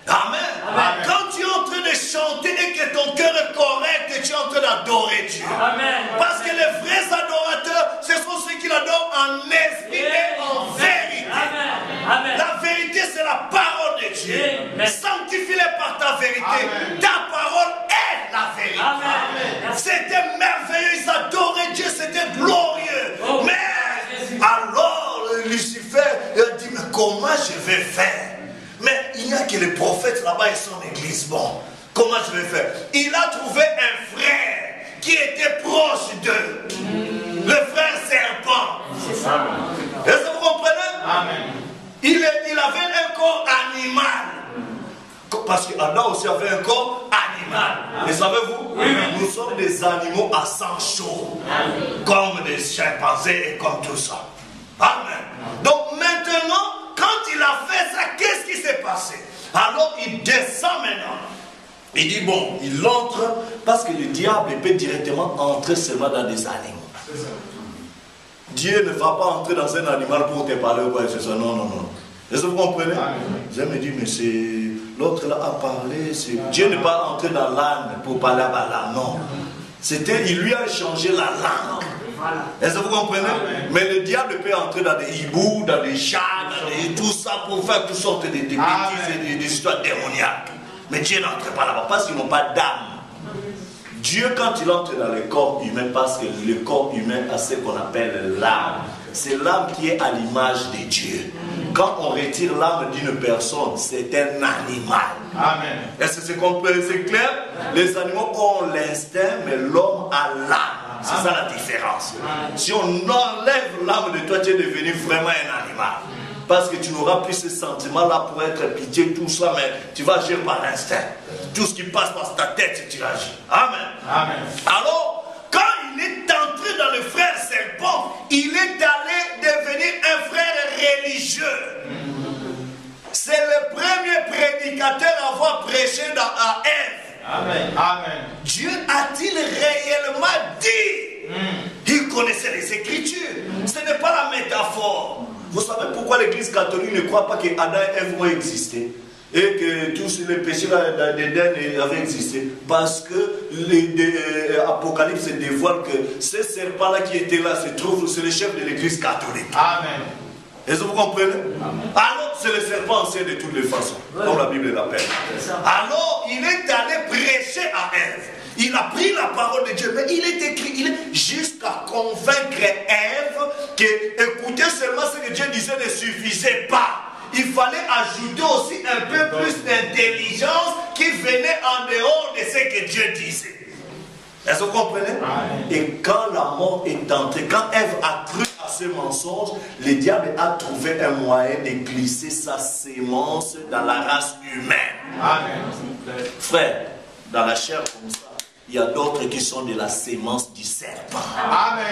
Amen. Amen. Quand tu es en train de chanter et que ton cœur est correct et tu es en train d'adorer Dieu. Amen. Parce que les vrais adorateurs, ce sont ceux qui l'adorent en esprit et en vérité. Amen. La vérité, c'est la parole de Dieu. Sanctifie-les par ta vérité. Amen. Ta parole est la vérité. C'était merveilleux, ils adoraient Dieu, c'était glorieux. Oh. Mais alors Lucifer a dit, mais comment je vais faire? Mais il n'y a que les prophètes là-bas et son église. Bon, comment je vais faire? Il a trouvé un frère qui était proche d'eux. Le frère serpent. Est-ce que vous comprenez? Amen. Il avait un corps animal. Parce qu'Adam aussi avait un corps animal. Et savez-vous? Nous sommes des animaux à sang chaud. Comme des chimpanzés et comme tout ça. Amen. Il dit bon, il entre parce que le diable peut directement entrer seulement dans des animaux. Dieu ne va pas entrer dans un animal pour te parler ou quoi que ce soit. Non, non, non. Est-ce que vous comprenez? Je me dis, mais c'est l'autre là a parlé. Dieu n'est pas entré dans l'âne pour parler à l'âne, non. Il lui a changé la langue. Est-ce que vous comprenez? Mais le diable peut entrer dans des hiboux, dans des chats, dans tout ça pour faire toutes sortes de bêtises et des histoires démoniaques. Mais Dieu n'entre pas là-bas parce qu'ils n'ont pas d'âme. Dieu, quand il entre dans le corps humain, parce que le corps humain a ce qu'on appelle l'âme. C'est l'âme qui est à l'image de Dieu. Quand on retire l'âme d'une personne, c'est un animal. Amen. Est-ce que c'est clair? Les animaux ont l'instinct, mais l'homme a l'âme. C'est ça la différence. Si on enlève l'âme de toi, tu es devenu vraiment un animal. Parce que tu n'auras plus ce sentiment-là pour être pitié, tout ça, mais tu vas agir par l'instinct. Tout ce qui passe par ta tête, tu agis. Amen. Amen. Alors, quand il est entré dans le frère serpent, il est allé devenir un frère religieux. C'est le premier prédicateur à avoir prêché à Ève. Amen. Amen. Dieu a-t-il réellement dit? Il connaissait les Écritures. Ce n'est pas la métaphore. Vous savez pourquoi l'Église catholique ne croit pas que Adam et Ève ont existé et que tous les péchés d'Éden avaient existé? Parce que l'Apocalypse dévoile que ce serpent-là qui était là c'est le chef de l'Église catholique. Amen. Est-ce que vous comprenez? Alors c'est le serpent ancien de toutes les façons, comme la Bible l'appelle. Alors il est allé prêcher à Ève. Il a pris la parole de Dieu, mais il est écrit, jusqu'à convaincre Ève que écouter seulement ce que Dieu disait ne suffisait pas. Il fallait ajouter aussi un peu plus d'intelligence qui venait en dehors de ce que Dieu disait. Est-ce que vous comprenez? Et quand la mort est entrée, quand Ève a cru à ce mensonge, le diable a trouvé un moyen de glisser sa sémence dans la race humaine. Amen. Frère, dans la chair comme ça, il y a d'autres qui sont de la sémence du serpent. Amen.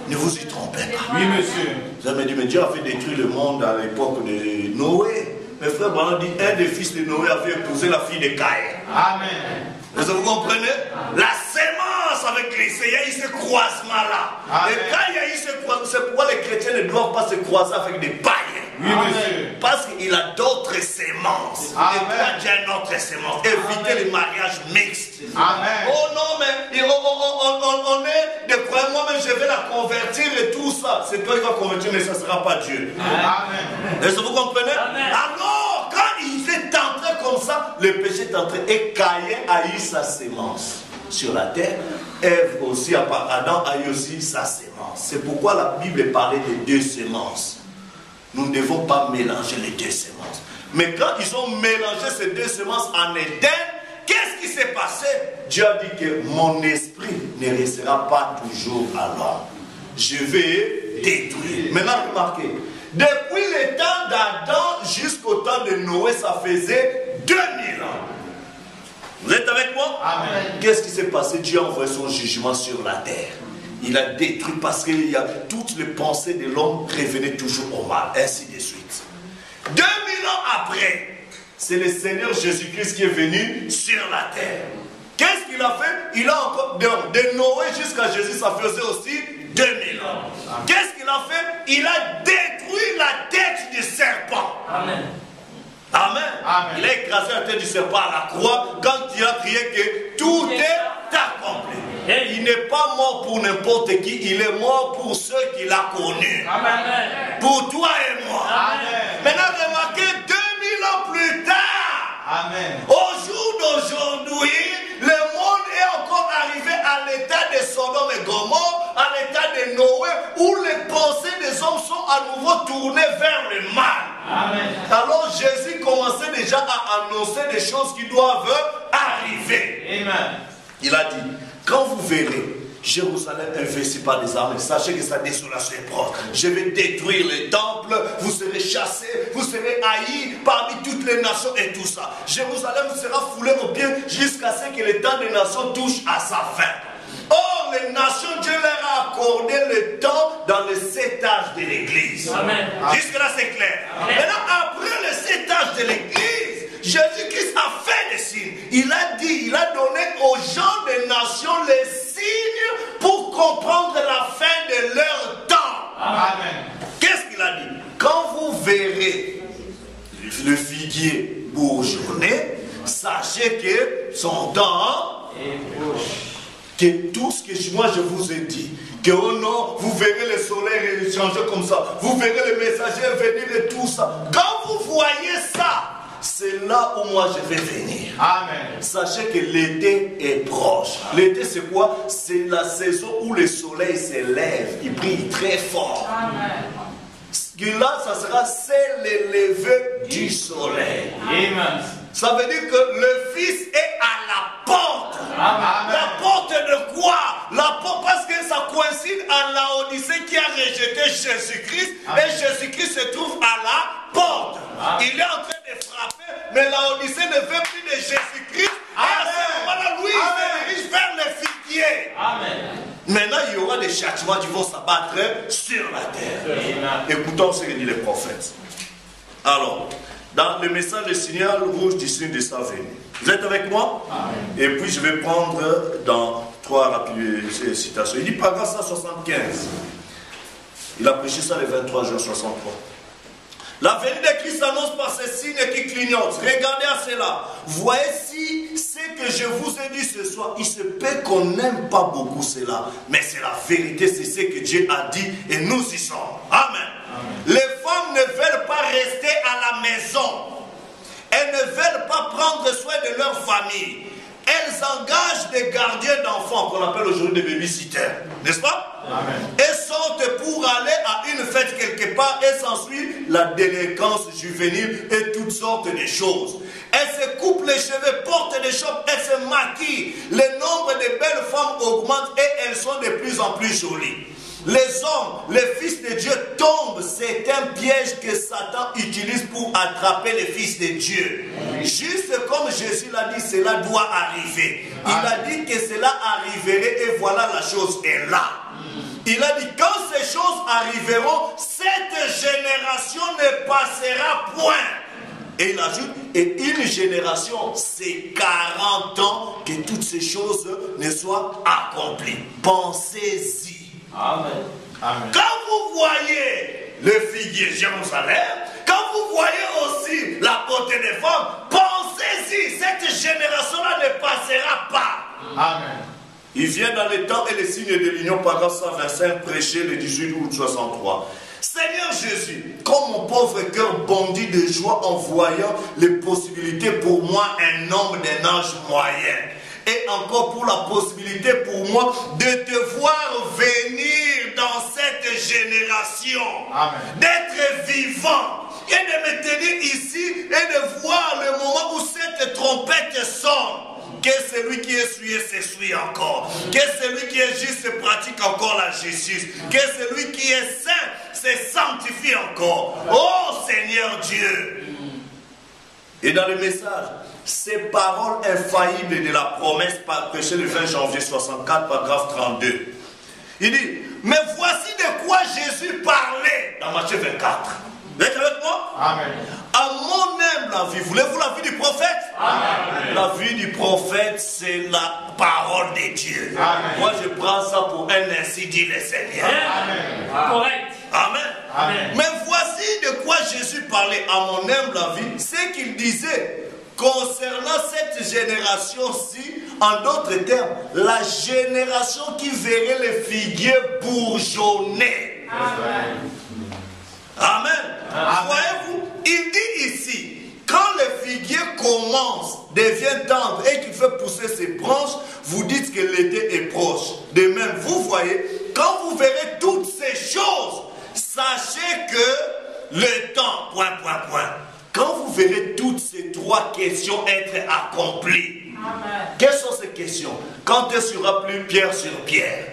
Ne vous y trompez pas. Oui, monsieur. Vous avez dit, mais Dieu avait détruit le monde à l'époque de Noé. Mes frères, on dit, un des fils de Noé avait épousé la fille de Caïn. Amen. Vous comprenez? La sémence avec les il y a eu ce croisement-là. Et quand il y a eu ce croisement, c'est pourquoi les chrétiens ne doivent pas se croiser avec des païens. Oui, monsieur. Parce qu'il a d'autres sémences. Amen. Et toi, tu as une autre sémence. Évitez les mariages mixtes. Amen. Oh non, mais on est des croyants. Moi-même, je vais la convertir et tout ça. C'est toi qui vas convertir, mais ça ne sera pas Dieu. Amen. Est-ce que vous comprenez? Amen. Alors, quand il est entré comme ça, le péché est entré. Et Caïn a eu sa sémence sur la terre. Ève aussi, Adam a eu aussi sa sémence. C'est pourquoi la Bible parlait de deux sémences. Nous ne devons pas mélanger les deux semences. Mais quand ils ont mélangé ces deux semences en Éden, qu'est-ce qui s'est passé? Dieu a dit que mon esprit ne restera pas toujours à l'homme. Je vais détruire. Maintenant, remarquez. Depuis le temps d'Adam jusqu'au temps de Noé, ça faisait 2000 ans. Vous êtes avec moi? Amen. Qu'est-ce qui s'est passé? Dieu a envoyé son jugement sur la terre. Il a détruit parce que toutes les pensées de l'homme revenaient toujours au mal, ainsi de suite. 2000 ans après, c'est le Seigneur Jésus-Christ qui est venu sur la terre. Qu'est-ce qu'il a fait? Il a encore, de Noé jusqu'à Jésus, ça faisait aussi 2000 ans. Qu'est-ce qu'il a fait? Il a détruit la tête du serpent. Amen. Amen. Amen. Il a écrasé la tête du serpent à la croix quand il a crié que tout est accompli. Et il n'est pas mort pour n'importe qui, il est mort pour ceux qu'il a connus. Amen. Pour toi et moi. Amen. Maintenant, remarquez, 2000 ans plus tard, amen, au jour d'aujourd'hui, le monde est encore arrivé à l'état de Sodome et Gomorrhe, à l'état de Noé, où les pensées des hommes sont à nouveau tournées vers le mal. Amen. Alors Jésus commençait déjà à annoncer des choses qui doivent arriver. Amen. Il a dit, quand vous verrez Jérusalem investie par des armées, sachez que sa désolation est proche. Je vais détruire les temples, vous serez chassés, vous serez haïs parmi toutes les nations et tout ça. Jérusalem sera foulée aux pieds jusqu'à ce que le temps des nations touche à sa fin. Or, les nations, Dieu leur a accordé le temps dans le 7 âges de l'Église. Jusque-là, c'est clair. Amen. Maintenant, après le 7 âges de l'Église, Jésus-Christ a fait des signes. il a dit, il a donné aux gens des nations les signes pour comprendre la fin de leur temps. Amen. Qu'est-ce qu'il a dit? Quand vous verrez le figuier bourgeonner, sachez que son temps est proche. Que tout ce que moi je vous ai dit, que oh non, vous verrez le soleil changer comme ça, vous verrez les messagers venir et tout ça. Quand vous voyez ça, c'est là où moi je vais venir. Amen. Sachez que l'été est proche. L'été c'est quoi? C'est la saison où le soleil se lève, il brille très fort. Amen. Et là, ça sera c'est le lever du soleil. Amen. Ça veut dire que le Fils est à la porte. Amen. La porte de quoi? La porte, parce que ça coïncide à Laodicée qui a rejeté Jésus-Christ. Et Jésus-Christ se trouve à la porte. Amen. Il est en train de frapper, mais Laodicée ne veut plus de Jésus-Christ. Et à ce moment-là, lui, il se dirige vers le figuier. Amen. Maintenant, il y aura des châtiments qui vont s'abattre sur la terre. Amen. Écoutons ce que dit les prophètes. Alors, dans le message, le signal rouge du signe de sa venue. Vous êtes avec moi? Amen. Et puis je vais prendre dans 3 rapides citations. Il dit paragraphe 175. Il a prêché ça le 23 juin 63. La venue de Christ s'annonce par ces signes qui clignotent. Regardez à cela. Voici ce que je vous ai dit ce soir. Il se peut qu'on n'aime pas beaucoup cela, mais c'est la vérité, c'est ce que Dieu a dit et nous y sommes. Amen. Amen. Les femmes ne veulent pas rester à la maison. Elles ne veulent pas prendre soin de leur famille. Elles engagent des gardiens d'enfants, qu'on appelle aujourd'hui des babysitters. N'est-ce pas? Amen. Elles sortent pour aller à une fête quelque part et s'ensuit la délinquance juvénile et toutes sortes de choses. Elles se coupent les cheveux, portent des chopes, elles se maquillent. Le nombre de belles femmes augmente et elles sont de plus en plus jolies. Les hommes, les fils de Dieu tombent. C'est un piège que Satan utilise pour attraper les fils de Dieu. Juste comme Jésus l'a dit, cela doit arriver. Il a dit que cela arriverait et voilà la chose est là. Il a dit quand ces choses arriveront, cette génération ne passera point. Et il ajoute, et une génération, c'est 40 ans que toutes ces choses ne soient accomplies. Pensez-y. Amen. Amen. Quand vous voyez le figuier Jérusalem, quand vous voyez aussi la beauté des femmes, pensez-y, cette génération-là ne passera pas. Amen. Il vient dans les temps et les signes de l'union, paragraphe 125, prêché le 18 août 63. Seigneur Jésus, comme mon pauvre cœur bondit de joie en voyant les possibilités pour moi, un homme d'un âge moyen. Et encore pour la possibilité pour moi de te voir venir dans cette génération, d'être vivant et de me tenir ici et de voir le moment où cette trompette sonne. Que celui qui est souillé s'essuie encore. Que celui qui est juste se pratique encore la justice. Que celui qui est saint se sanctifie encore. Oh Seigneur Dieu. Et dans le message, ces paroles infaillibles de la promesse prêchée le 20 janvier 64, paragraphe 32. Il dit, mais voici de quoi Jésus parlait dans Matthieu 24. Vous êtes avec moi? Amen. À mon humble avis, voulez-vous la vie du prophète? Amen. La vie du prophète, c'est la parole de Dieu. Amen. Moi, je prends ça pour un ainsi dit le Seigneur. Amen. Correct. Amen. Amen. Mais voici de quoi Jésus parlait à mon humble avis, c'est qu'il disait concernant cette génération-ci, en d'autres termes, la génération qui verrait les figuiers bourgeonner. Amen. Amen. Amen. Voyez-vous, il dit ici, quand le figuier commence, devient tendre et qu'il fait pousser ses branches, vous dites que l'été est proche. De même, vous voyez, quand vous verrez toutes ces choses, sachez que le temps, quand vous verrez toutes ces 3 questions être accomplies, amen. Quelles sont ces questions? Quand est-ce qu'il n'y aura plus pierre sur pierre?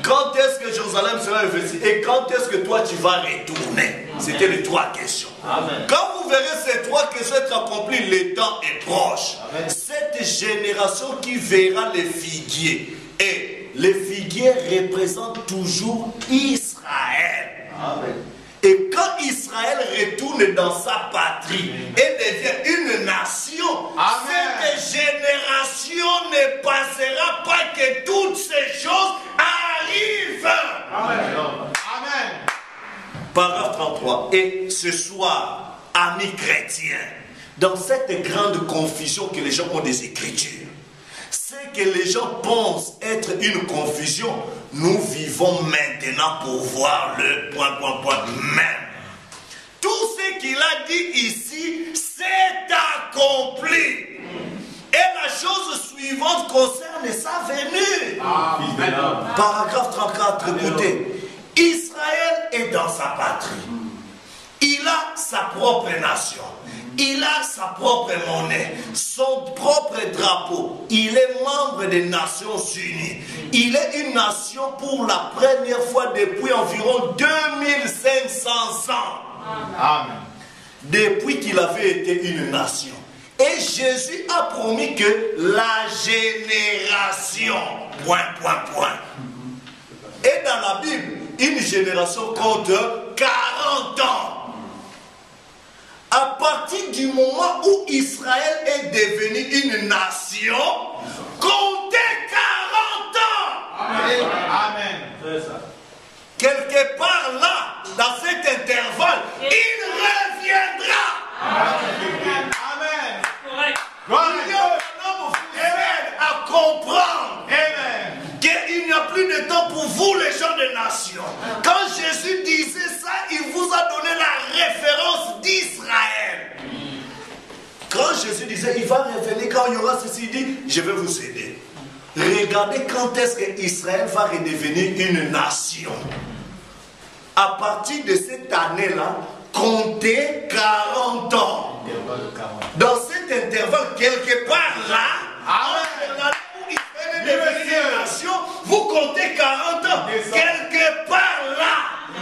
Quand est-ce que Jérusalem sera investie? Et quand est-ce que toi tu vas retourner? C'était les 3 questions. Amen. Quand vous verrez ces 3 questions être accomplies, le temps est proche. Amen. Cette génération qui verra les figuiers, et les figuiers représentent toujours Israël. Amen. Et quand Israël retourne dans sa patrie et devient une nation, amen. Cette génération ne passera pas que toutes ces choses arrivent. Amen. Amen. Paragraphe 33. Et ce soir, amis chrétiens, dans cette grande confusion que les gens ont des Écritures, ce que les gens pensent être une confusion, nous vivons maintenant pour voir le ... même. Tout ce qu'il a dit ici, c'est accompli. Et la chose suivante concerne sa venue. Paragraphe 34, écoutez. Israël est dans sa patrie. Il a sa propre nation. Il a sa propre monnaie, son propre drapeau. Il est membre des Nations Unies. Il est une nation pour la première fois depuis environ 2500 ans. Amen. Depuis qu'il avait été une nation. Et Jésus a promis que la génération, ... Et dans la Bible, une génération compte 40 ans. À partir du moment où Israël est devenu une nation, comptez 40 ans. Amen. Amen. Quelque part là, dans cet intervalle, il reviendra. Amen. Amen. Correct. Il y a un homme vous aide à comprendre qu'il n'y a plus de temps pour vous les gens de nation. Quand Jésus disait ça, il vous a donné la référence d'Israël. Quand Jésus disait, il va revenir quand il y aura ceci, il dit, je vais vous aider. Regardez quand est-ce que Israël va redevenir une nation. À partir de cette année-là, comptez 40 ans. Dans cet intervalle, quelque part là, où Israël est devenu une nation, vous comptez 40 ans. Quelque part là,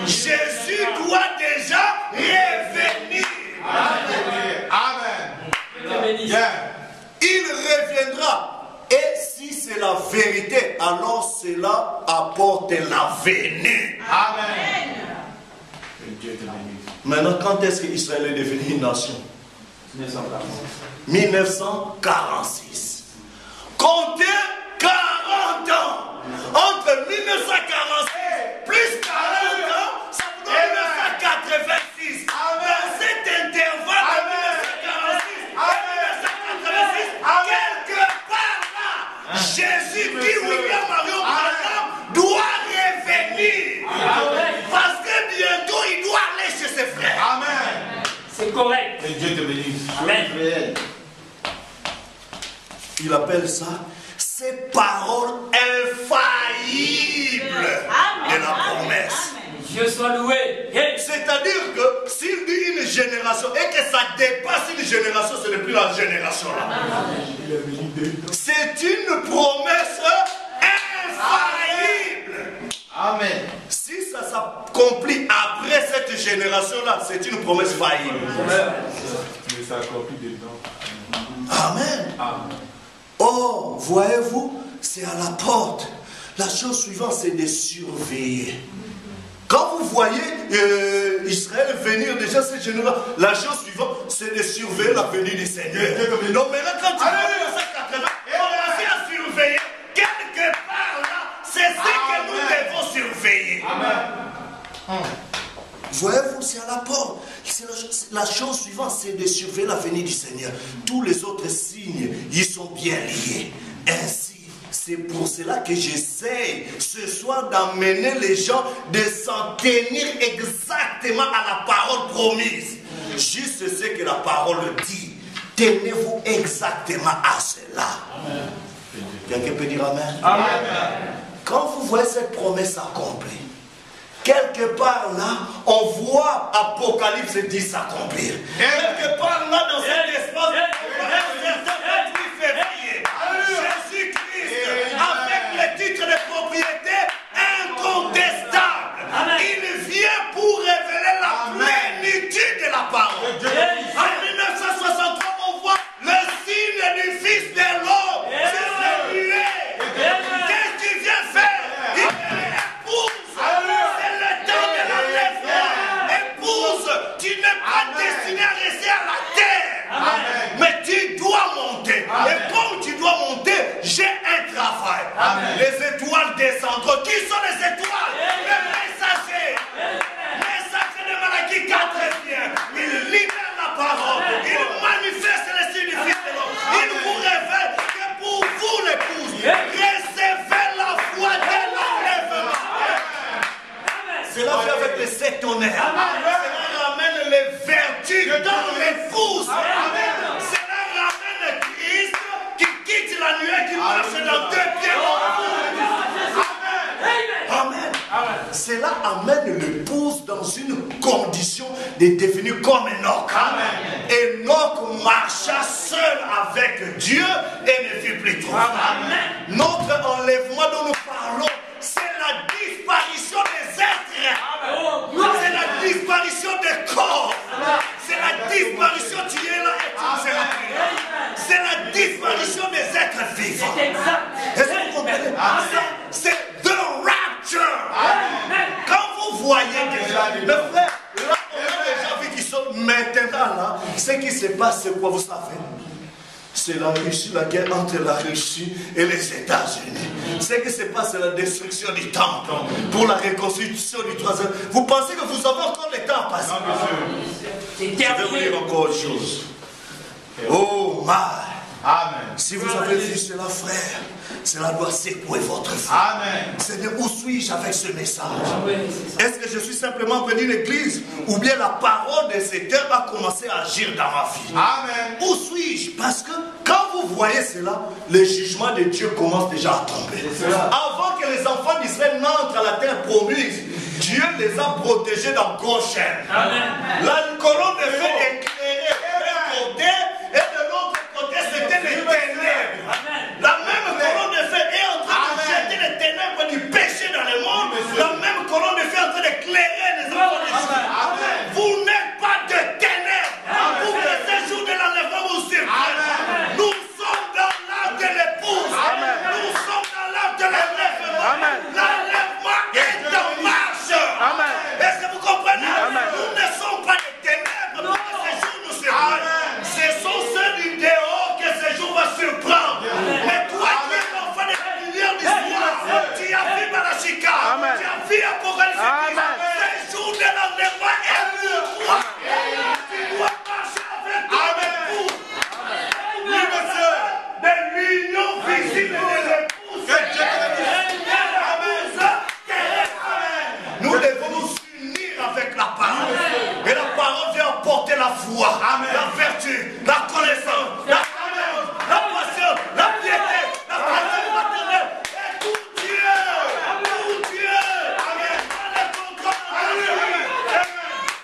Jésus doit déjà revenir. Amen. Il reviendra. Et si c'est la vérité, alors cela apporte la venue. Amen. Maintenant, quand est-ce qu'Israël est devenu une nation? 1946. Comptez 40 ans. Entre 1946 plus 40 ans, ça vous donne 1986. Dans cet intervalle de 1946 et 1986, quelque part là, Jésus dit William Marion Branham doit revenir. Parce que bientôt il doit aller chez ses frères. Amen. C'est correct. Que Dieu te bénisse. Amen. Il appelle ça ces paroles infaillibles de la promesse. Dieu soit loué. C'est-à-dire que s'il dit une génération et que ça dépasse une génération, ce n'est plus la génération là. C'est une promesse infaillible. Amen. Si ça s'accomplit après cette génération-là, c'est une promesse faillible. Mais ça accomplit dedans. Amen. Oh, voyez-vous, c'est à la porte. La chose suivante, c'est de surveiller. Quand vous voyez Israël venir déjà cette génération, la chose suivante, c'est de surveiller la venue du Seigneur. Donc maintenant, quand tu vois 1980, commencez à surveiller. Quelque part là, c'est ce que nous devons surveiller. Amen. Voyez-vous, c'est à la porte. La chose suivante, c'est de surveiller la venue du Seigneur. Tous les autres signes, ils sont bien liés. Ainsi, c'est pour cela que j'essaie ce soir d'amener les gens de s'en tenir exactement à la parole promise. Juste ce que la parole dit. Tenez-vous exactement à cela. Amen. Quelqu'un peut dire Amen? Amen. Quand vous voyez cette promesse accomplie, quelque part là, on voit Apocalypse 10 s'accomplir. Quelque part là, dans cet espace, on voit un certain 28 février. Jésus-Christ, avec le titre de propriété incontestable, il vient pour révéler la plénitude de la parole. En 1963, on voit le signe du Fils de l'homme se saluer. Qu'est-ce qu'il vient faire? Il épouse. C'est le temps de la lèvre. Épouse, tu n'es pas destiné à rester à la terre. descendront. Qui sont les étoiles? Les messagers. Messager de Malachie 4 vient. Il libère la parole. Il manifeste les signes du Fils de l'homme. Il vous révèle que pour vous, l'épouse, recevez la foi dès l'enlèvement. Cela fait avec les 7 tonnerres. Cela ramène les vertus dans l'épouse. Cela ramène Christ qui quitte la nuée, qui marche dans 2 pieds. Amen. Cela amène l'épouse dans une condition de devenir comme Enoch. Enoch marcha seul avec Dieu et ne vit plus trop. Notre enlèvement dont nous parlons, c'est la disparition des êtres. C'est la disparition des corps. C'est la disparition, tu es là et tu seras plus. C'est la disparition des êtres vivants. Est-ce que vous comprenez? C'est the rapture. Quand vous voyez déjà, le frère, là, on a déjà vu qu'ils sont maintenant là. Ce qui se passe, c'est quoi, vous savez? C'est la Russie, la guerre entre la Russie et les États-Unis. Ce qui se passe, c'est la destruction du temple pour la reconstitution du 3e. Vous pensez que vous avez encore le temps à passer? Je vais vous dire encore autre chose. Oh my! Amen. Si vous avez vu cela, frère, cela doit secouer votre foi. Amen. Seigneur, où suis-je avec ce message? Est-ce que je suis simplement venu à l'église ou bien la parole de cet homme a commencé à agir dans ma vie? Amen. Où suis-je? Parce que quand vous voyez cela, le jugement de Dieu commence déjà à tomber. Avant que les enfants d'Israël n'entrent à la terre promise, Dieu les a protégés dans Goshen. La colonne de feu éclairée d'un côté et de l'autre côté c'était les ténèbres. La même colonne de feu est en train de jeter les ténèbres du péché dans le monde. La même colonne de feu est en train d'éclairer les enfants d'Israël. Vous n'êtes pas de ténèbres. Vous que ce jour de l'enlèvement vous surprenne. Nous sommes dans l'âge de l'épouse. Nous sommes dans l'âge de l'enlèvement. L'enlèvement est en marche. Est-ce que vous comprenez? Nous ne sommes pas des ténèbres pour que ce jour nous surprenne. Ce sont ceux du dehors que ce jour va surprendre. Mais toi qui es l'enfant de la lumière d'histoire, tu as vu Malachie 4, tu as vu Apocalypse 10, ce jour de l'enlèvement est pour toi. Tu dois marcher avec toi. Oui, monsieur. De l'union visible de l'épouse. Nous devons nous unir avec la parole. Et la parole vient apporter la foi, la vertu, la connaissance, la patience, la piété, la patience maternelle. Et tout Dieu, tout Dieu.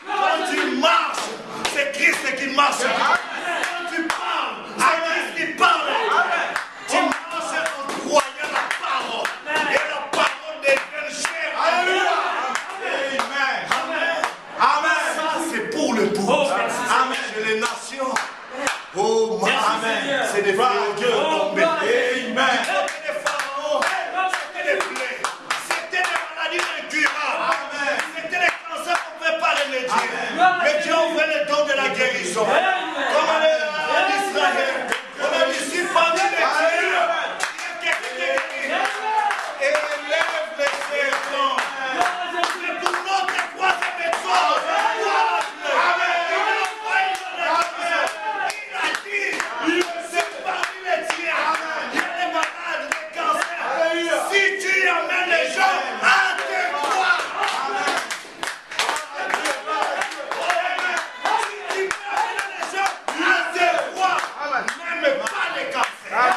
Quand tu marches, c'est Christ qui marche. Quand tu parles, c'est Christ qui parle. Tu marches en croyant la parole. Et la parole devient chair. Amen. Ça, c'est pour le pauvre. Amen. Chez les nations. Oh, amen. C'est des fléaux tombés. Amen. C'était des pharaons. C'était des plaies. C'était des maladies incurables. C'était des cancers qu'on ne pouvait pas remédier. Mais Dieu ouvrait le don de la guérison. Comme en Israël. On a dit, si parmi les dieux, il y a quelqu'un qui guérit. Élève les serpents. C'est pour notre troisième étoile. Il a dit, c'est parmi les tiens. Il y a des malades, des cancers. Si tu amènes les gens à te croire. Si tu amènes les gens à te croire. Même pas les cancers.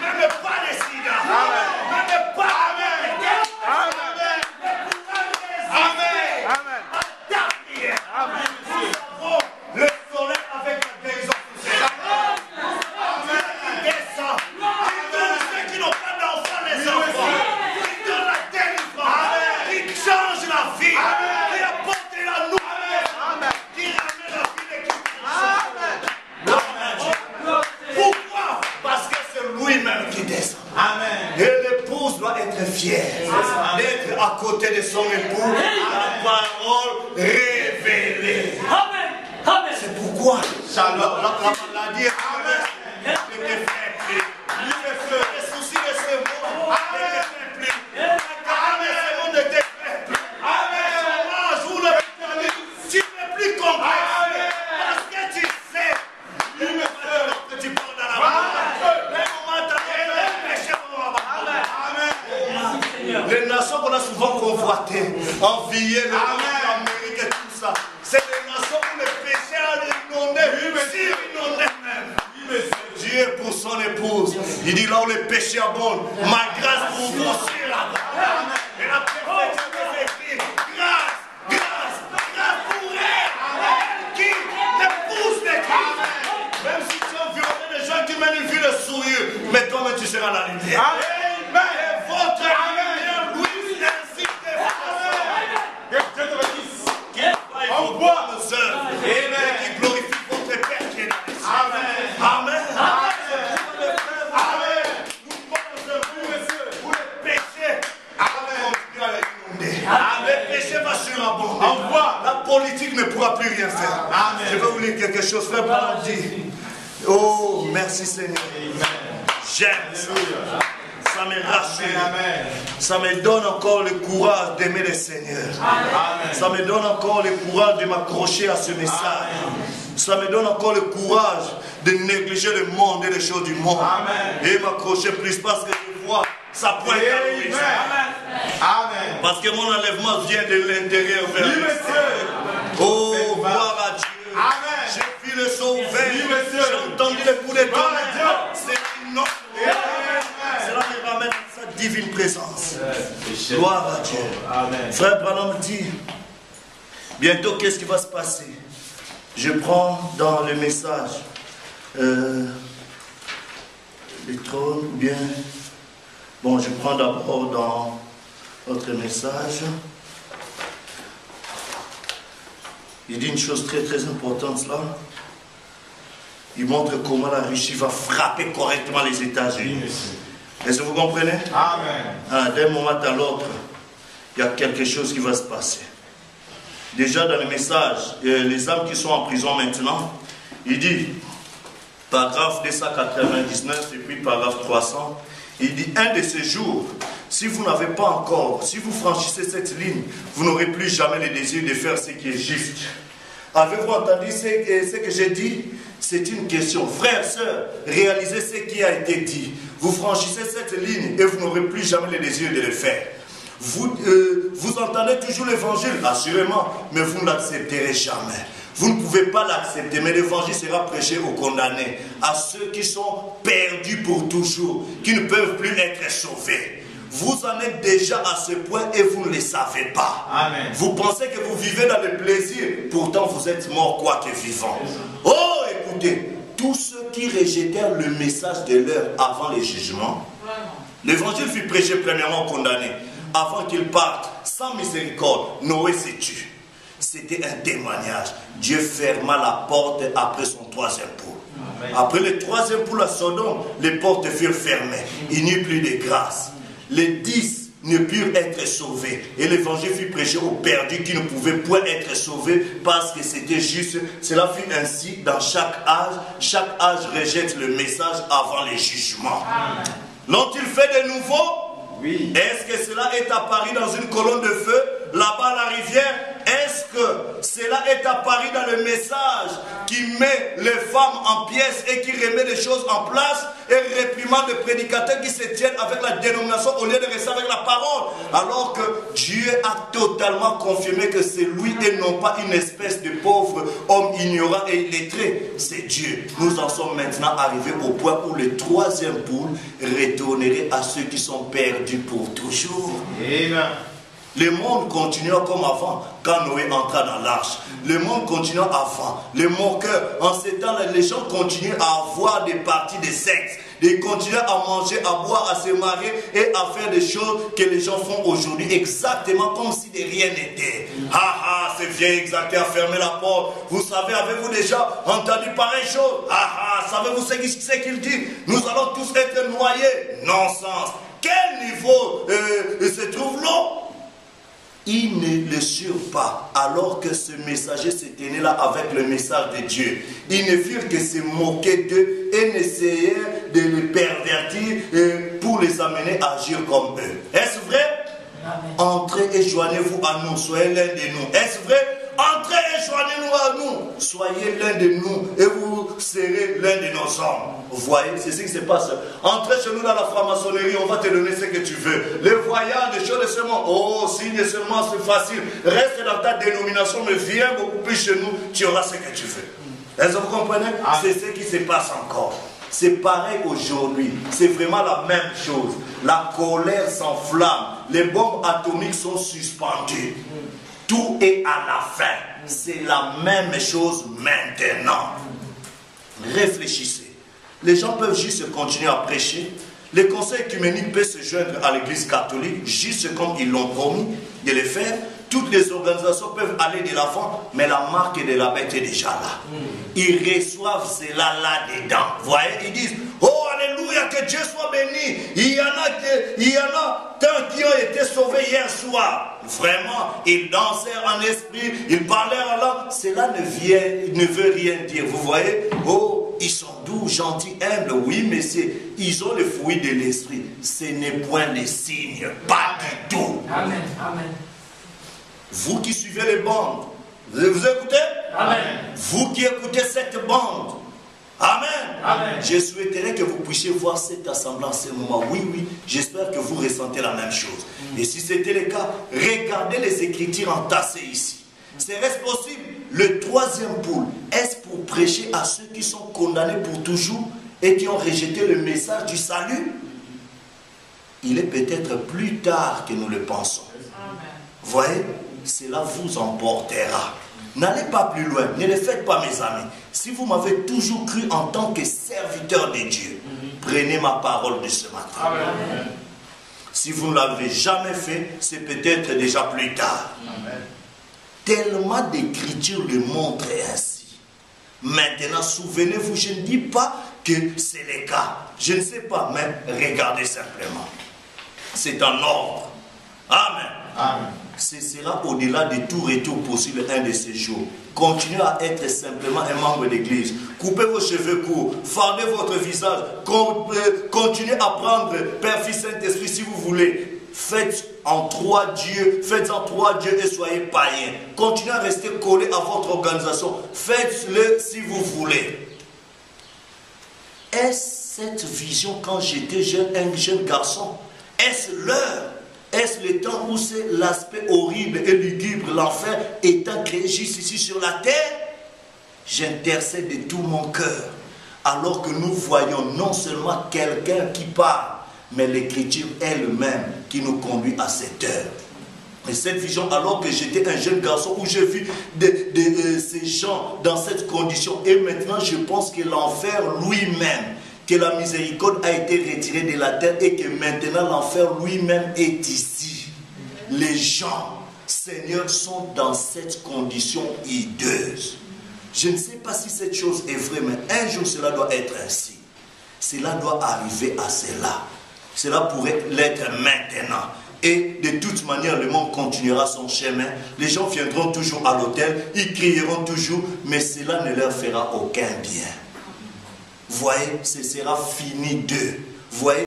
Même pas les sida. Même pas les guerres. Le soleil avec la guérison. Il descend. Il donne ceux qui n'ont pas d'enfants les enfants. Il donne la délivrance. Il change la vie. Il apporte la nouvelle. Il ramène la vie de qui. Pourquoi? Parce que c'est lui-même qui descend. Et l'épouse doit être fière d'être à côté de son époux. La parole révélée. C'est pourquoi la maladie est les soucis de ce monde ne fait plus. envier l'Amérique et tout ça. C'est des nations où le péché a inondé, inondé même. Dieu est pour son épouse. Il dit là où le péché abonde, ma grâce pour vous aussi là-bas. Et la perfection des écrits, grâce pour elle qui l'épouse des Christ. Même si tu as violé des gens qui mènent une vie de souillure, mais toi-même tu seras la lumière. Amen. Et votre lumière, Louis, ainsi des frères. En bois, nos sœurs. Et qui glorifie votre Père qui est dans les cieux. Amen. Le péché va surabonder. La politique ne pourra plus rien faire. Amen. Je vais vous lire quelque chose. Frère Branham dit, oh, merci Seigneur. J'aime ça. Ça me rassure. Ça me donne encore le courage d'aimer le Seigneur. Amen. Ça me donne encore le courage de m'accrocher à ce message. Amen. Ça me donne encore le courage de négliger le monde et les choses du monde. Amen. Et m'accrocher plus parce que je vois ça pointe à Louis. Amen. Parce que mon enlèvement vient de l'intérieur vers l'extérieur. Oh, gloire à Dieu. Amen. J'ai vu le sauver. J'ai entendu le coup de tonnerre. C'est une autre. Cela me ramène à sa divine présence. Gloire à Dieu. Amen. Frère Branham dit, bientôt qu'est-ce qui va se passer? Je prends dans le message le trône, bien. Bon, je prends d'abord dans votre message. Il dit une chose très très importante là. Il montre comment la Russie va frapper correctement les États-Unis. Est-ce que vous comprenez? Amen. D'un moment à l'autre, il y a quelque chose qui va se passer. Déjà dans le message, les âmes qui sont en prison maintenant, il dit, paragraphe 299 et puis paragraphe 300, il dit, un de ces jours, si vous n'avez pas encore, si vous franchissez cette ligne, vous n'aurez plus jamais le désir de faire ce qui est juste. Avez-vous entendu ce que j'ai dit? C'est une question. Frères, sœurs, réalisez ce qui a été dit. Vous franchissez cette ligne et vous n'aurez plus jamais le désir de le faire. Vous entendez toujours l'évangile, assurément, mais vous ne l'accepterez jamais. Vous ne pouvez pas l'accepter, mais l'évangile sera prêché aux condamnés, à ceux qui sont perdus pour toujours, qui ne peuvent plus être sauvés. Vous en êtes déjà à ce point et vous ne le savez pas. Amen. Vous pensez que vous vivez dans le plaisir, pourtant vous êtes mort quoique vivant. Oh, écoutez, tous ceux qui rejetèrent le message de l'heure avant les jugements, l'évangile fut prêché premièrement aux condamnés. Avant qu'ils partent, sans miséricorde, Noé s'est tué. C'était un témoignage. Dieu ferma la porte après son troisième poule. Après le troisième poule à Sodome, les portes furent fermées. Il n'y eut plus de grâce. Les 10 ne purent être sauvés. Et l'évangile fut prêché aux perdus qui ne pouvaient point être sauvés parce que c'était juste. Cela fut ainsi dans chaque âge. Chaque âge rejette le message avant les jugements. L'ont-ils fait de nouveau? Oui. Est-ce que cela est apparu dans une colonne de feu, là-bas à la rivière? Est-ce que cela est apparu dans le message qui met les femmes en pièces et qui remet des choses en place et réprimande les prédicateurs qui se tiennent avec la dénomination au lieu de rester avec la parole? Alors que Dieu a totalement confirmé que c'est lui et non pas une espèce de pauvre homme ignorant et illettré. C'est Dieu. Nous en sommes maintenant arrivés au point où le troisième poule retournerait à ceux qui sont perdus pour toujours. Amen. Le monde continuant comme avant quand Noé entra dans l'arche. Le monde continuant avant. Les moqueurs, en ces temps-là, les gens continuent à avoir des parties de sexe. Ils continuent à manger, à boire, à se marier et à faire des choses que les gens font aujourd'hui exactement comme si de rien n'était. Ah ah, c'est vieil exacté à fermer la porte. Vous savez, avez-vous déjà entendu pareille chose? Ah ah, savez-vous ce qu'il dit? Nous allons tous être noyés. Non-sens. Quel niveau se trouve l'eau? Il ne le surent pas, alors que ce messager se tenait là avec le message de Dieu. Ils ne firent que se moquer d'eux et n'essayèrent de les pervertir pour les amener à agir comme eux. Est-ce vrai? Amen. Entrez et joignez-vous à nous, soyez l'un de nous. Est-ce vrai? Entrez et joignez-nous à nous. Soyez l'un de nous et vous serez l'un de nos hommes. Vous voyez, c'est ce qui se passe. Entrez chez nous dans la franc-maçonnerie, on va te donner ce que tu veux. Les voyages, les choses seulement, oh, signe seulement, c'est facile. Reste dans ta dénomination, mais viens beaucoup plus chez nous, tu auras ce que tu veux. Est-ce que vous comprenez? C'est ce qui se passe encore. C'est pareil aujourd'hui. C'est vraiment la même chose. La colère s'enflamme. Les bombes atomiques sont suspendues. Tout est à la fin. C'est la même chose maintenant. Réfléchissez. Les gens peuvent juste continuer à prêcher. Les conseils œcuméniques peuvent se joindre à l'église catholique, juste comme ils l'ont promis de le faire. Toutes les organisations peuvent aller de l'avant, mais la marque de la bête est déjà là. Ils reçoivent cela là-dedans. Vous voyez, ils disent, oh alléluia, que Dieu soit béni. Il y en a tant qui ont été sauvés hier soir. Vraiment, ils dansèrent en esprit, ils parlèrent en langue. Cela ne veut rien dire. Vous voyez, oh, ils sont doux, gentils, humbles. Oui, mais ils ont le fruit de l'esprit. Ce n'est point les signes, pas du tout. Amen, amen. Vous qui suivez les bandes, vous écoutez? Amen. Vous qui écoutez cette bande, amen. Amen. Je souhaiterais que vous puissiez voir cette assemblée en ce moment. Oui, oui, j'espère que vous ressentez la même chose. Et si c'était le cas, regardez les Écritures entassées ici. Serait-ce possible? Le troisième pôle, est-ce pour prêcher à ceux qui sont condamnés pour toujours et qui ont rejeté le message du salut? Il est peut-être plus tard que nous le pensons. Vous voyez? Cela vous emportera. N'allez pas plus loin, ne le faites pas mes amis. Si vous m'avez toujours cru en tant que serviteur de Dieu, prenez ma parole de ce matin. Amen. Si vous ne l'avez jamais fait, c'est peut-être déjà plus tard. Amen. Tellement d'écritures le montrent ainsi. Maintenant, souvenez-vous, je ne dis pas que c'est le cas. Je ne sais pas, mais regardez simplement. C'est en ordre. Amen. Amen. Ce sera au-delà de tout retour possible un de ces jours. Continuez à être simplement un membre d'église. Coupez vos cheveux courts. Fardez votre visage. Continuez à prendre Père, Fils, Saint-Esprit si vous voulez. Faites en 3 dieux. Faites-en 3 dieux et soyez païens. Continuez à rester collé à votre organisation. Faites-le si vous voulez. Est-ce cette vision quand j'étais jeune, un jeune garçon? Est-ce l'heure? Est-ce le temps où c'est l'aspect horrible et lugubre, l'enfer étant créé juste ici sur la terre? J'intercède de tout mon cœur, alors que nous voyons non seulement quelqu'un qui parle, mais l'écriture elle-même qui nous conduit à cette heure. Et cette vision, alors que j'étais un jeune garçon, où j'ai vu ces gens dans cette condition, et maintenant je pense que l'enfer lui-même, que la miséricorde a été retirée de la terre et que maintenant l'enfer lui-même est ici. Les gens, Seigneur, sont dans cette condition hideuse. Je ne sais pas si cette chose est vraie, mais un jour cela doit être ainsi. Cela doit arriver à cela. Cela pourrait l'être maintenant. Et de toute manière, le monde continuera son chemin. Les gens viendront toujours à l'autel, ils crieront toujours, mais cela ne leur fera aucun bien. Voyez, ce sera fini d'eux. Voyez.